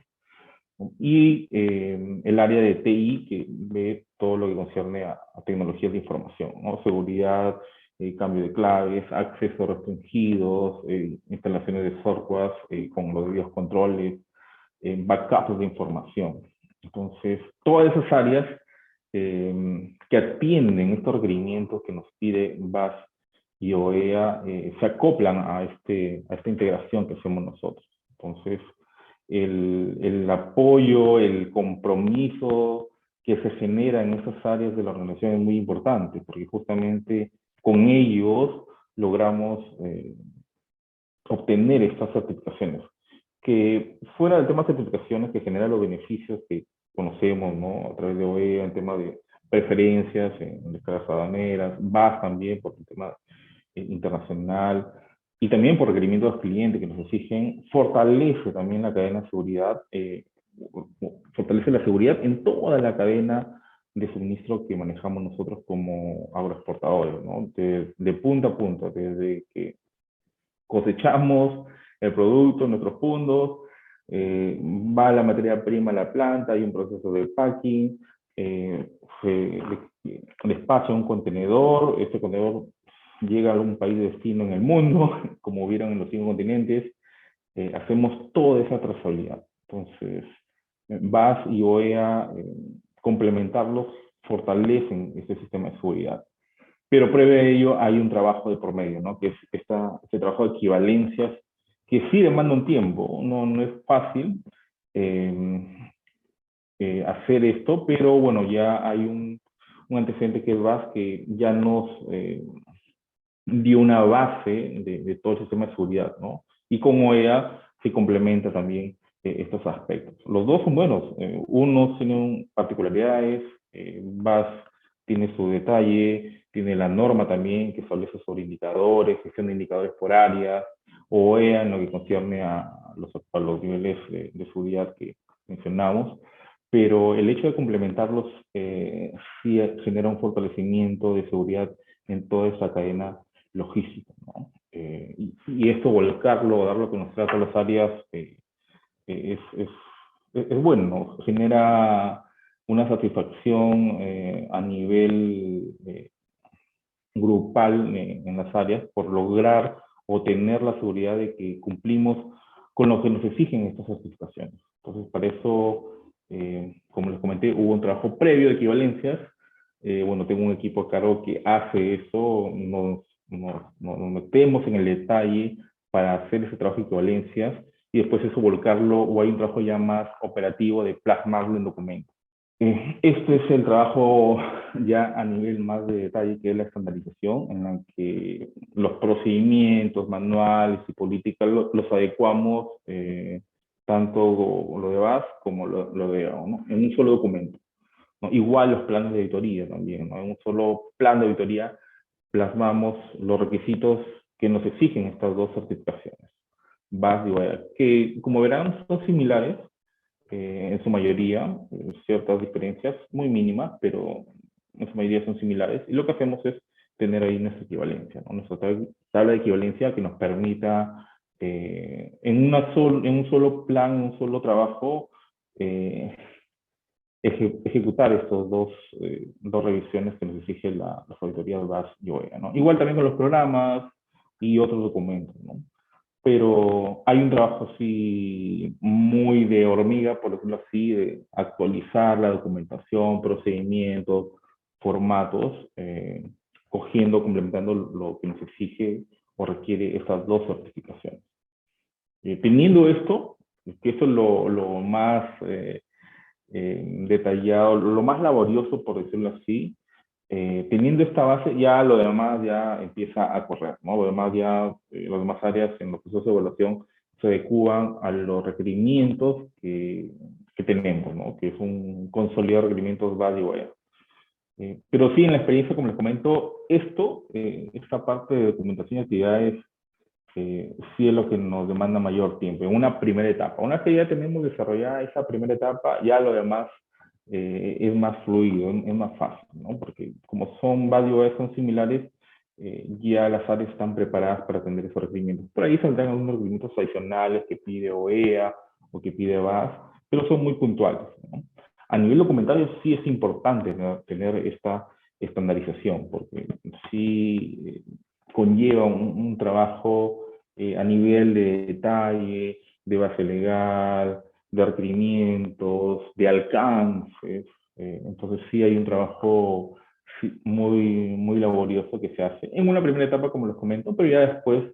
C: Y el área de TI, que ve todo lo que concierne a tecnologías de información, ¿no? Seguridad, cambio de claves, accesos restringidos, instalaciones de software con los debidos controles, backups de información. Entonces, todas esas áreas que atienden estos requerimientos que nos pide BAS y OEA se acoplan a esta integración que hacemos nosotros. Entonces, el apoyo, el compromiso que se genera en esas áreas de la organización es muy importante, porque justamente con ellos logramos obtener estas certificaciones, que fuera del tema de certificaciones que genera los beneficios que conocemos, ¿no? A través de OEA, en tema de preferencias en escalas aduaneras, VAS también por el tema internacional, y también por requerimientos de los clientes que nos exigen, fortalece también la cadena de seguridad, fortalece la seguridad en toda la cadena de suministro que manejamos nosotros como agroexportadores, ¿no? De punta a punta, desde que cosechamos el producto en nuestros puntos, va la materia prima a la planta, hay un proceso de packing, se despacha un contenedor, este contenedor llega a algún país de destino en el mundo, como vieron en los 5 continentes, hacemos toda esa trazabilidad. Entonces, VAS y OEA, complementarlos, fortalecen este sistema de seguridad. Pero previo a ello hay un trabajo de por medio, ¿no? Que es este trabajo de equivalencias, que sí demanda un tiempo, no es fácil hacer esto, pero bueno, ya hay un antecedente que es VAS que ya nos dio una base de todo el sistema de seguridad, ¿no? Y con OEA se complementa también estos aspectos. Los dos son buenos, unos tienen particularidades, VAS tiene su detalle, tiene la norma también que establece sobre indicadores, gestión de indicadores por áreas, OEA en lo que concierne a los niveles de seguridad que mencionamos, pero el hecho de complementarlos sí genera un fortalecimiento de seguridad en toda esa cadena logística, ¿no? Y esto volcarlo, darlo a conocer a todas las áreas es bueno, ¿no? Genera una satisfacción a nivel grupal en las áreas por lograr o tener la seguridad de que cumplimos con lo que nos exigen estas certificaciones. Entonces, para eso, como les comenté, hubo un trabajo previo de equivalencias. Bueno, tengo un equipo a cargo que hace eso, nos metemos en el detalle para hacer ese trabajo de equivalencias y después eso volcarlo, o hay un trabajo ya más operativo de plasmarlo en documentos. Este es el trabajo ya a nivel más de detalle, que es la estandarización, en la que los procedimientos, manuales y políticas los adecuamos, tanto lo de VAS como lo de OEA, ¿no? En un solo documento, ¿no? Igual los planes de auditoría también, ¿no? En un solo plan de auditoría plasmamos los requisitos que nos exigen estas dos certificaciones, VAS y OEA, que como verán son similares, en su mayoría, ciertas diferencias muy mínimas, pero en su mayoría son similares, y lo que hacemos es tener ahí nuestra equivalencia, ¿no? Nuestra tabla de equivalencia que nos permita en un solo plan, en un solo trabajo, ejecutar estos dos revisiones que nos exige las auditorías VAS y OEA, ¿no? Igual también con los programas y otros documentos, ¿no? Pero hay un trabajo así muy de hormiga, por decirlo así, de actualizar la documentación, procedimientos, formatos, cogiendo, complementando lo que nos exige o requiere estas dos certificaciones. Teniendo esto, que esto es lo más detallado, lo más laborioso, por decirlo así, teniendo esta base, ya lo demás ya empieza a correr, ¿no? Lo demás ya, las demás áreas en los procesos de evaluación se adecúan a los requerimientos que tenemos, ¿no? Que es un consolidado de requerimientos VAS y OEA. Pero sí, en la experiencia, como les comento, esta parte de documentación y actividades, sí es lo que nos demanda mayor tiempo, en una primera etapa. Una vez que ya tenemos desarrollada esa primera etapa, ya lo demás es más fluido, es más fácil, ¿no? Porque como son varios, son similares, ya las áreas están preparadas para atender esos requerimientos. Por ahí saldrán algunos requerimientos adicionales que pide OEA o que pide VAS, pero son muy puntuales, ¿no? A nivel documentario sí es importante, ¿no?, tener esta estandarización, porque sí conlleva un trabajo a nivel de detalle, de base legal, de requerimientos, de alcances. Entonces sí hay un trabajo muy laborioso que se hace en una primera etapa, como les comento, pero ya después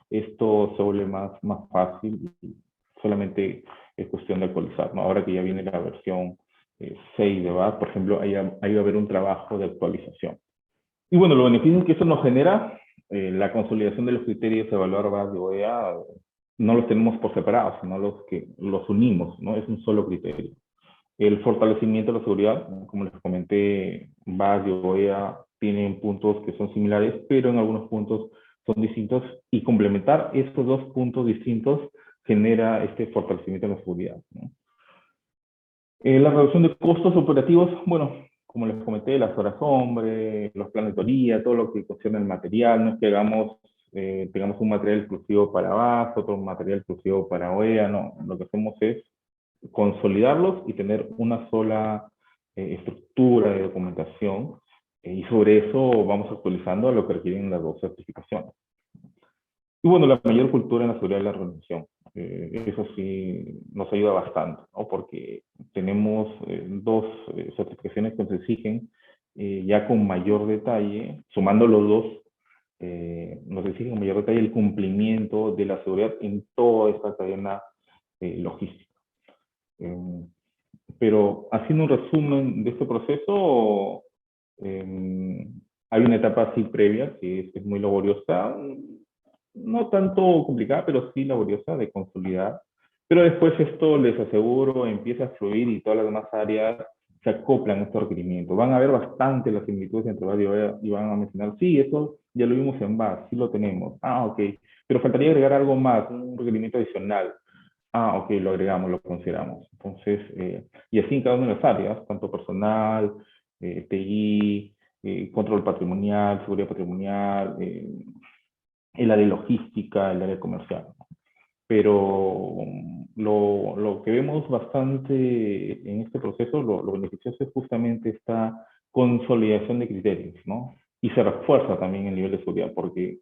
C: esto se vuelve más fácil y solamente es cuestión de actualizar, ¿no? Ahora que ya viene la versión 6 de BAS, por ejemplo, ahí va a haber un trabajo de actualización. Y bueno, los beneficios que eso nos genera, la consolidación de los criterios de evaluar BAS y OEA, no los tenemos por separado, sino los unimos, ¿no? Es un solo criterio. El fortalecimiento de la seguridad, como les comenté, BAS y OEA tienen puntos que son similares, pero en algunos puntos son distintos, y complementar estos dos puntos distintos genera este fortalecimiento de la seguridad, ¿no? La reducción de costos operativos, bueno, como les comenté, las horas hombre, los planes de teoría, todo lo que concierne el material, no es que tengamos un material exclusivo para BAS, otro material exclusivo para OEA, no, lo que hacemos es consolidarlos y tener una sola estructura de documentación, y sobre eso vamos actualizando lo que requieren las dos certificaciones. Y bueno, la mayor cultura en la seguridad de la organización. Eso sí nos ayuda bastante, ¿no? Porque tenemos dos certificaciones que nos exigen ya con mayor detalle, sumando los dos, nos exigen con mayor detalle el cumplimiento de la seguridad en toda esta cadena logística. Pero haciendo un resumen de este proceso, hay una etapa así previa que es muy laboriosa, no tanto complicada, pero sí laboriosa de consolidar. Pero después esto, les aseguro, empieza a fluir y todas las demás áreas se acoplan a estos requerimientos. Van a ver bastante las similitudes entre BAS y OEA y van a mencionar, sí, eso ya lo vimos en BAS, sí lo tenemos. Ah, ok. Pero faltaría agregar algo más, un requerimiento adicional. Ah, ok, lo agregamos, lo consideramos. Entonces, y así en cada una de las áreas, tanto personal, TI, control patrimonial, seguridad patrimonial, el área logística, el área comercial. Pero lo que vemos bastante en este proceso, lo beneficioso es justamente esta consolidación de criterios, ¿no? Y se refuerza también el nivel de seguridad, porque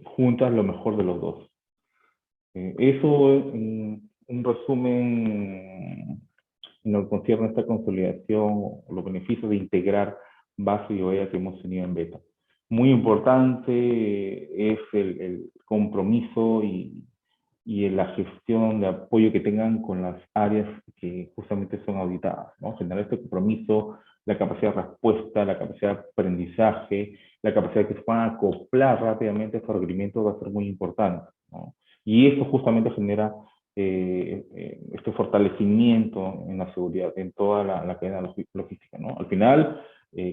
C: juntas lo mejor de los dos. Eso es un resumen en lo que concierne a esta consolidación, los beneficios de integrar BAS y OEA que hemos tenido en beta. Muy importante es el compromiso y la gestión de apoyo que tengan con las áreas que justamente son auditadas, ¿no? Generar este compromiso, la capacidad de respuesta, la capacidad de aprendizaje, la capacidad de que se puedan acoplar rápidamente a estos requerimientos va a ser muy importante, ¿no? Y eso justamente genera este fortalecimiento en la seguridad, en toda la cadena logística, ¿no? Al final,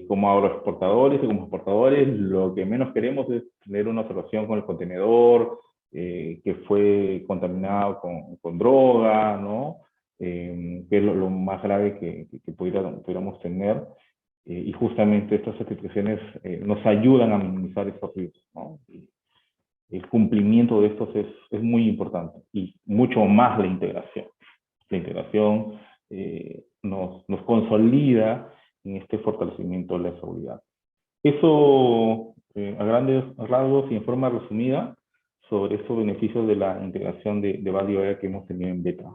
C: como agroexportadores y como exportadores, lo que menos queremos es tener una observación con el contenedor que fue contaminado con droga, ¿no? Que es lo más grave que pudiéramos tener. Y justamente estas certificaciones nos ayudan a minimizar estos riesgos, ¿no? El cumplimiento de estos es muy importante, y mucho más la integración. La integración nos consolida en este fortalecimiento de la seguridad. Eso, a grandes rasgos y en forma resumida, sobre estos beneficios de la integración de BAS y OEA que hemos tenido en beta.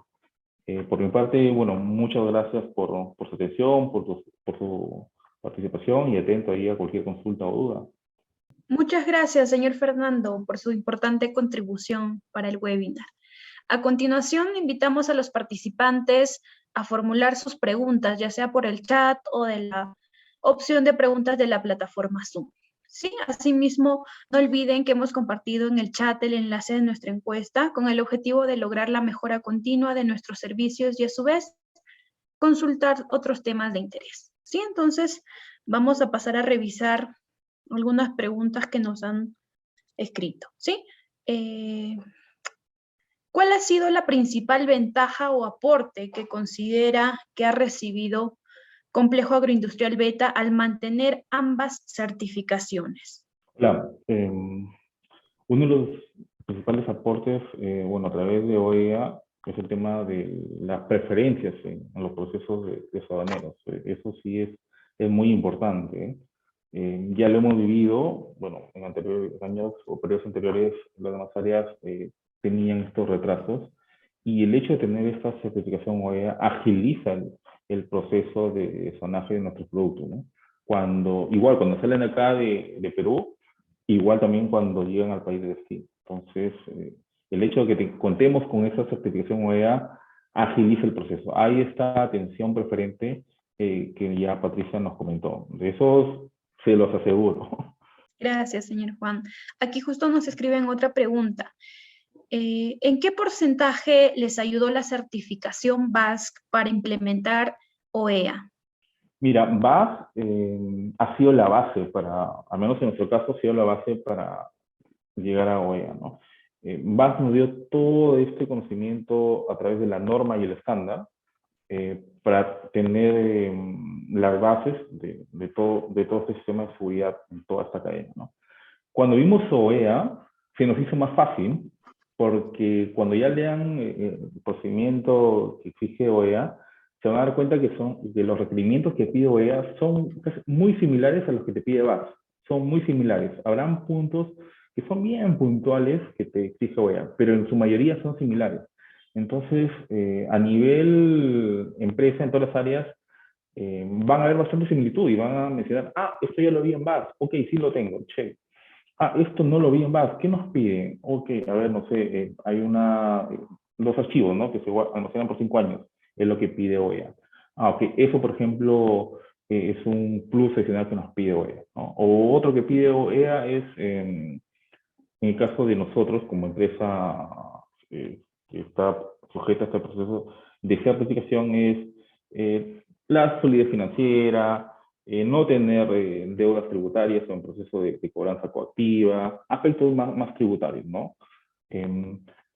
C: Por mi parte, bueno, muchas gracias por su atención, por su participación, y atento ahí a cualquier consulta o duda.
A: Muchas gracias, señor Fernando, por su importante contribución para el webinar. A continuación, invitamos a los participantes a formular sus preguntas, ya sea por el chat o de la opción de preguntas de la plataforma Zoom. Sí, asimismo, no olviden que hemos compartido en el chat el enlace de nuestra encuesta con el objetivo de lograr la mejora continua de nuestros servicios y, a su vez, consultar otros temas de interés. Sí, entonces vamos a pasar a revisar algunas preguntas que nos han escrito, ¿sí? ¿Cuál ha sido la principal ventaja o aporte que considera que ha recibido Complejo Agroindustrial Beta al mantener ambas certificaciones?
C: Claro, uno de los principales aportes, bueno, a través de OEA, es el tema de las preferencias en los procesos de aduaneros. Eso sí es muy importante, ¿eh? Ya lo hemos vivido, bueno, en anteriores años o periodos anteriores, las demás áreas tenían estos retrasos, y el hecho de tener esta certificación OEA agiliza el proceso de zonaje de nuestros productos, ¿no? Igual cuando salen acá de Perú, igual también cuando llegan al país de destino. Entonces, el hecho de que contemos con esa certificación OEA agiliza el proceso. Hay esta atención preferente que ya Patricia nos comentó. De esos se los aseguro.
A: Gracias, señor Juan. Aquí justo nos escriben otra pregunta. ¿En qué porcentaje les ayudó la certificación BASC para implementar OEA?
C: Mira, BAS ha sido la base para, al menos en nuestro caso, ha sido la base para llegar a OEA, ¿no? BAS nos dio todo este conocimiento a través de la norma y el estándar para tener las bases de todo este sistema de seguridad en toda esta cadena, ¿no? Cuando vimos OEA, se nos hizo más fácil, porque cuando ya lean el procedimiento que exige OEA, se van a dar cuenta que los requerimientos que pide OEA son muy similares a los que te pide BAS. Son muy similares. Habrán puntos que son bien puntuales que te exige OEA, pero en su mayoría son similares. Entonces, a nivel empresa, en todas las áreas, van a haber bastante similitud y van a mencionar, esto ya lo vi en BAS, ok, sí lo tengo, check. Esto no lo vi en BAS, ¿qué nos piden? Ok, a ver, no sé, hay los archivos, ¿no? Que se almacenan por 5 años, es lo que pide OEA. Ok, eso, por ejemplo, es un plus adicional que nos pide OEA, ¿no? O otro que pide OEA es, en el caso de nosotros, como empresa que está sujeta a este proceso de certificación, es la solidez financiera, no tener deudas tributarias o en proceso de cobranza coactiva, aspectos más tributarios, ¿no?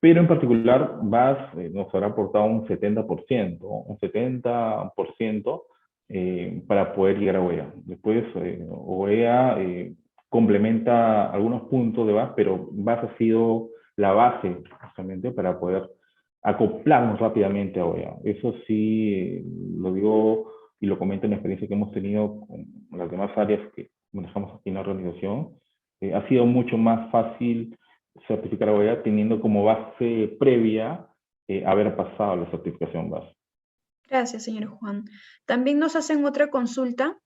C: Pero en particular, BAS nos habrá aportado un 70% para poder llegar a OEA. Después, OEA complementa algunos puntos de BAS, pero BAS ha sido la base justamente para poder acoplarnos rápidamente a OEA. Eso sí, lo digo y lo comento en la experiencia que hemos tenido con las demás áreas que manejamos aquí en la organización. Ha sido mucho más fácil certificar a OEA teniendo como base previa haber pasado la certificación BAS.
A: Gracias, señor Juan. También nos hacen otra consulta.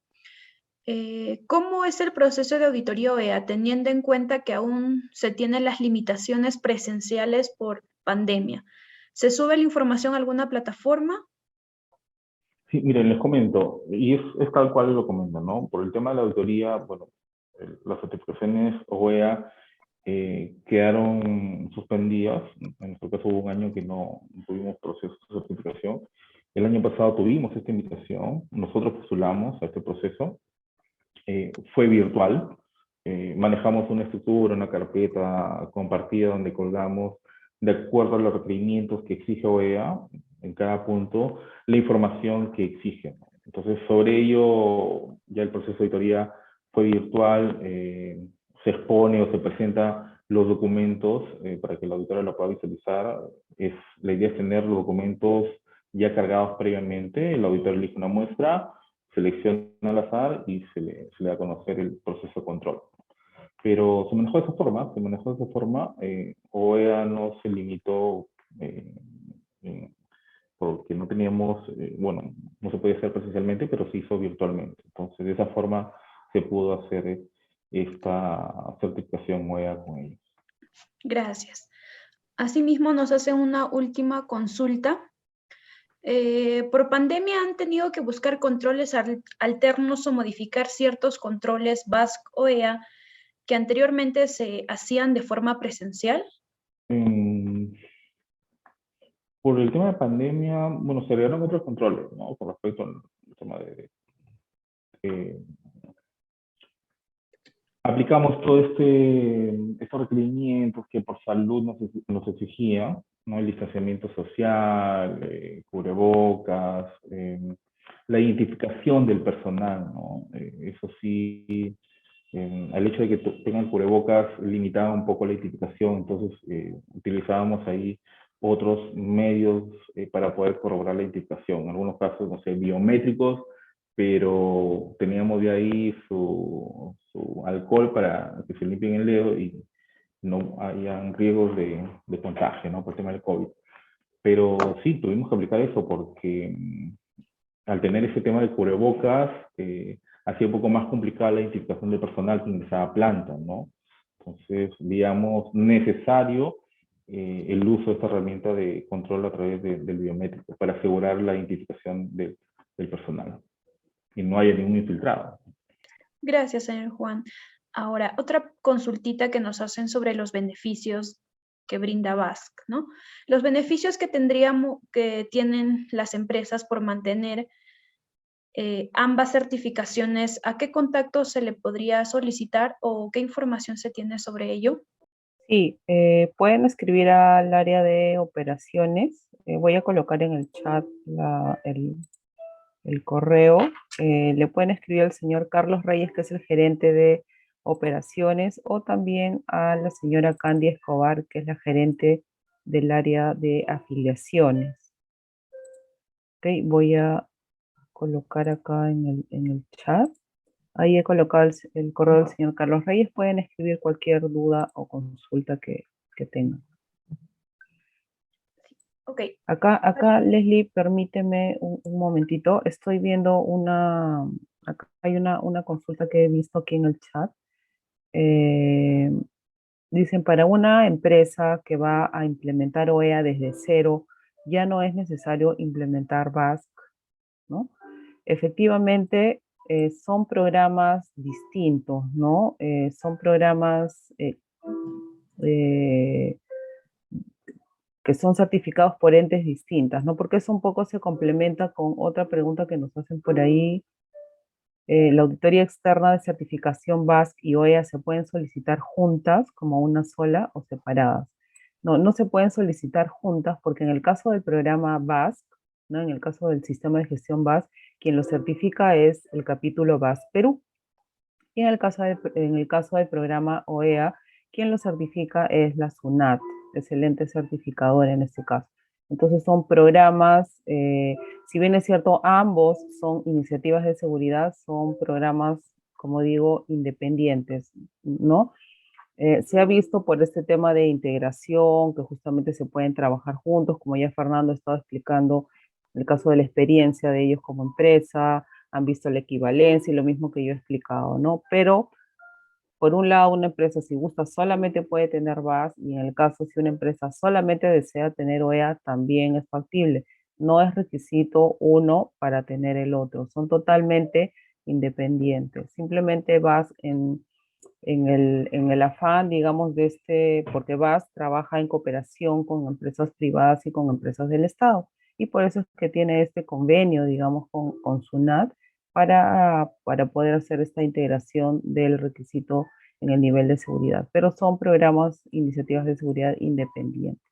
A: ¿Cómo es el proceso de auditoría OEA, teniendo en cuenta que aún se tienen las limitaciones presenciales por pandemia? ¿Se sube la información a alguna plataforma?
C: Sí, miren, les comento, y es tal cual lo comento, ¿no? Por el tema de la auditoría, bueno, las certificaciones OEA quedaron suspendidas. En nuestro caso hubo un año que no tuvimos proceso de certificación. El año pasado tuvimos esta invitación, nosotros postulamos a este proceso. Fue virtual, manejamos una estructura, una carpeta compartida donde colgamos, de acuerdo a los requerimientos que exige OEA, en cada punto, la información que exige. Entonces, sobre ello, ya el proceso de auditoría fue virtual, se expone o se presenta los documentos para que la auditora lo pueda visualizar. La idea es tener los documentos ya cargados previamente, el auditor elige una muestra, selecciona al azar y se le da a conocer el proceso de control. Pero se manejó de esa forma, OEA no se limitó porque no teníamos, bueno, no se podía hacer presencialmente, pero se hizo virtualmente. Entonces, de esa forma se pudo hacer esta certificación OEA con ellos.
A: Gracias. Asimismo, nos hacen una última consulta. Por pandemia han tenido que buscar controles alternos o modificar ciertos controles BASC OEA que anteriormente se hacían de forma presencial.
C: Por el tema de pandemia, bueno, se agregaron otros controles, ¿no? Con respecto al tema aplicamos todos estos requerimientos que por salud nos exigía, ¿no? El distanciamiento social, cubrebocas, la identificación del personal, ¿no? Eso sí, el hecho de que tengan cubrebocas limitaba un poco la identificación, entonces utilizábamos ahí otros medios para poder corroborar la identificación. En algunos casos, no sé, biométricos, pero teníamos de ahí su alcohol para que se limpien el dedo y no hayan riesgos de contagio, ¿no? Por el tema del COVID. Pero sí, tuvimos que aplicar eso porque al tener ese tema de cubrebocas, hacía un poco más complicada la identificación del personal que ingresaba a planta, ¿no? Entonces, digamos, necesario el uso de esta herramienta de control a través del biométrico para asegurar la identificación del personal y no haya ningún infiltrado.
A: Gracias, señor Juan. Ahora, otra consultita que nos hacen sobre los beneficios que brinda BASC, ¿no? Los beneficios que tienen las empresas por mantener ambas certificaciones, ¿a qué contacto se le podría solicitar o qué información se tiene sobre ello?
B: Sí, pueden escribir al área de operaciones. Voy a colocar en el chat el correo. Le pueden escribir al señor Carlos Reyes, que es el gerente de operaciones, o también a la señora Candy Escobar, que es la gerente del área de afiliaciones. Ok, voy a colocar acá en el chat. Ahí he colocado el correo del señor Carlos Reyes. Pueden escribir cualquier duda o consulta que tengan.
A: Ok.
B: Acá, Leslie, permíteme un momentito. Estoy viendo acá hay una consulta que he visto aquí en el chat. Dicen, para una empresa que va a implementar OEA desde cero, ya no es necesario implementar BASC, ¿no? Efectivamente, son programas distintos, ¿no? Son programas que son certificados por entes distintas, ¿no? Porque eso un poco se complementa con otra pregunta que nos hacen por ahí. La auditoría externa de certificación BASC y OEA se pueden solicitar juntas como una sola o separadas. No se pueden solicitar juntas porque en el caso del programa BASC, ¿no? En el caso del sistema de gestión BASC, quien lo certifica es el capítulo BASC Perú. Y en el caso del programa OEA, quien lo certifica es la SUNAT, es el ente certificador en este caso. Entonces son programas, si bien es cierto, ambos son iniciativas de seguridad, son programas, como digo, independientes, ¿no? Se ha visto por este tema de integración, que justamente se pueden trabajar juntos, como ya Fernando ha estado explicando, el caso de la experiencia de ellos como empresa, han visto la equivalencia y lo mismo que yo he explicado, ¿no? Pero, por un lado, una empresa, si gusta, solamente puede tener BAS, y en el caso, si una empresa solamente desea tener OEA, también es factible. No es requisito uno para tener el otro, son totalmente independientes. Simplemente vas en el afán, digamos, porque BAS trabaja en cooperación con empresas privadas y con empresas del Estado. Y por eso es que tiene este convenio, digamos, con SUNAT para poder hacer esta integración del requisito en el nivel de seguridad. Pero son programas, iniciativas de seguridad independientes.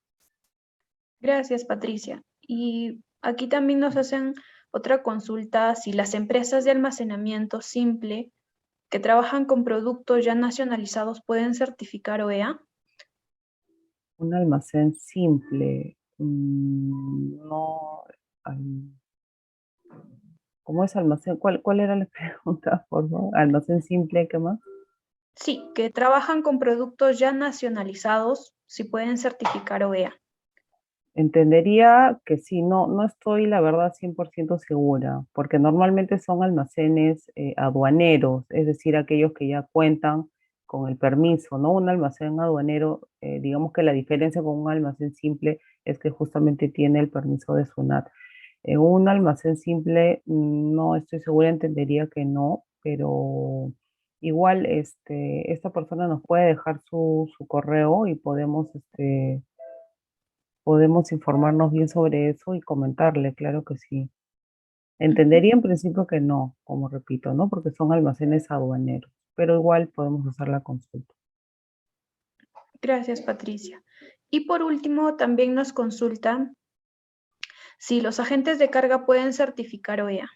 A: Gracias, Patricia. Y aquí también nos hacen otra consulta si las empresas de almacenamiento simple que trabajan con productos ya nacionalizados pueden certificar OEA.
B: Un almacén simple, no. ¿Cómo es almacén? ¿Cuál era la pregunta, por favor? ¿Almacén simple, qué más?
A: Sí, que trabajan con productos ya nacionalizados, si pueden certificar OEA.
B: Entendería que sí, no estoy, la verdad, 100% segura, porque normalmente son almacenes aduaneros, es decir, aquellos que ya cuentan con el permiso, ¿no? Un almacén aduanero, digamos que la diferencia con un almacén simple es que justamente tiene el permiso de SUNAT. Un almacén simple, no estoy segura, entendería que no, pero igual esta persona nos puede dejar su correo y podemos informarnos bien sobre eso y comentarle, claro que sí. Entendería en principio que no, como repito, ¿no? Porque son almacenes aduaneros, pero igual podemos hacer la consulta.
A: Gracias, Patricia. Y por último, también nos consultan si los agentes de carga pueden certificar OEA.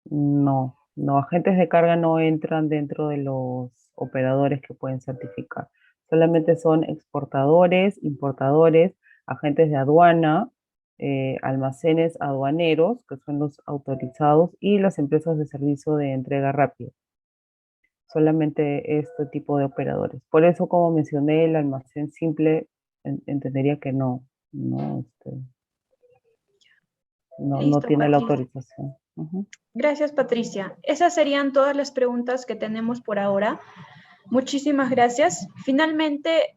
B: No, agentes de carga no entran dentro de los operadores que pueden certificar. Solamente son exportadores, importadores, agentes de aduana, almacenes aduaneros, que son los autorizados, y las empresas de servicio de entrega rápida. Solamente este tipo de operadores. Por eso, como mencioné, el almacén simple entendería que no tiene la autorización.
A: Gracias, Patricia. Esas serían todas las preguntas que tenemos por ahora. Muchísimas gracias. Finalmente,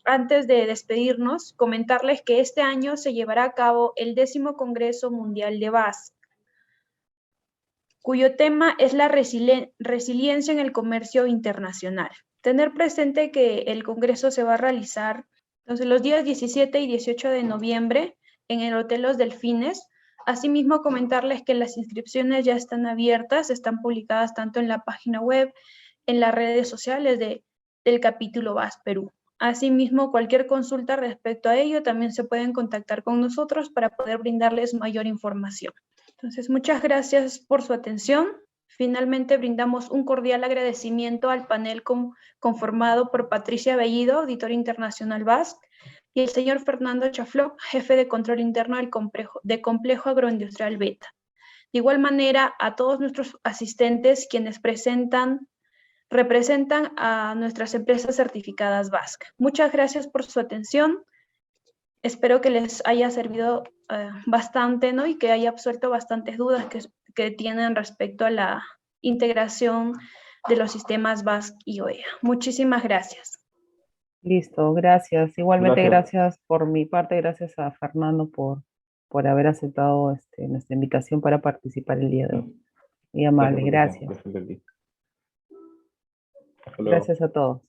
A: antes de despedirnos, comentarles que este año se llevará a cabo el 10º Congreso Mundial de BASC, cuyo tema es la resiliencia en el comercio internacional. Tener presente que el Congreso se va a realizar entonces, los días 17 y 18 de noviembre en el Hotel Los Delfines. Asimismo, comentarles que las inscripciones ya están abiertas, están publicadas tanto en la página web, en las redes sociales del capítulo BASC Perú. Asimismo, cualquier consulta respecto a ello también se pueden contactar con nosotros para poder brindarles mayor información. Entonces, muchas gracias por su atención. Finalmente, brindamos un cordial agradecimiento al panel conformado por Patricia Bellido, auditora internacional BASC, y el señor Fernando Chafló, jefe de control interno del complejo agroindustrial Beta. De igual manera, a todos nuestros asistentes quienes representan a nuestras empresas certificadas BASC. Muchas gracias por su atención. Espero que les haya servido bastante, ¿no? Y que haya absuelto bastantes dudas que tienen respecto a la integración de los sistemas BASC y OEA. Muchísimas gracias.
B: Listo, gracias. Igualmente gracias por mi parte, gracias a Fernando por haber aceptado nuestra invitación para participar el día de hoy. Muy amable, gracias. Gracias a todos.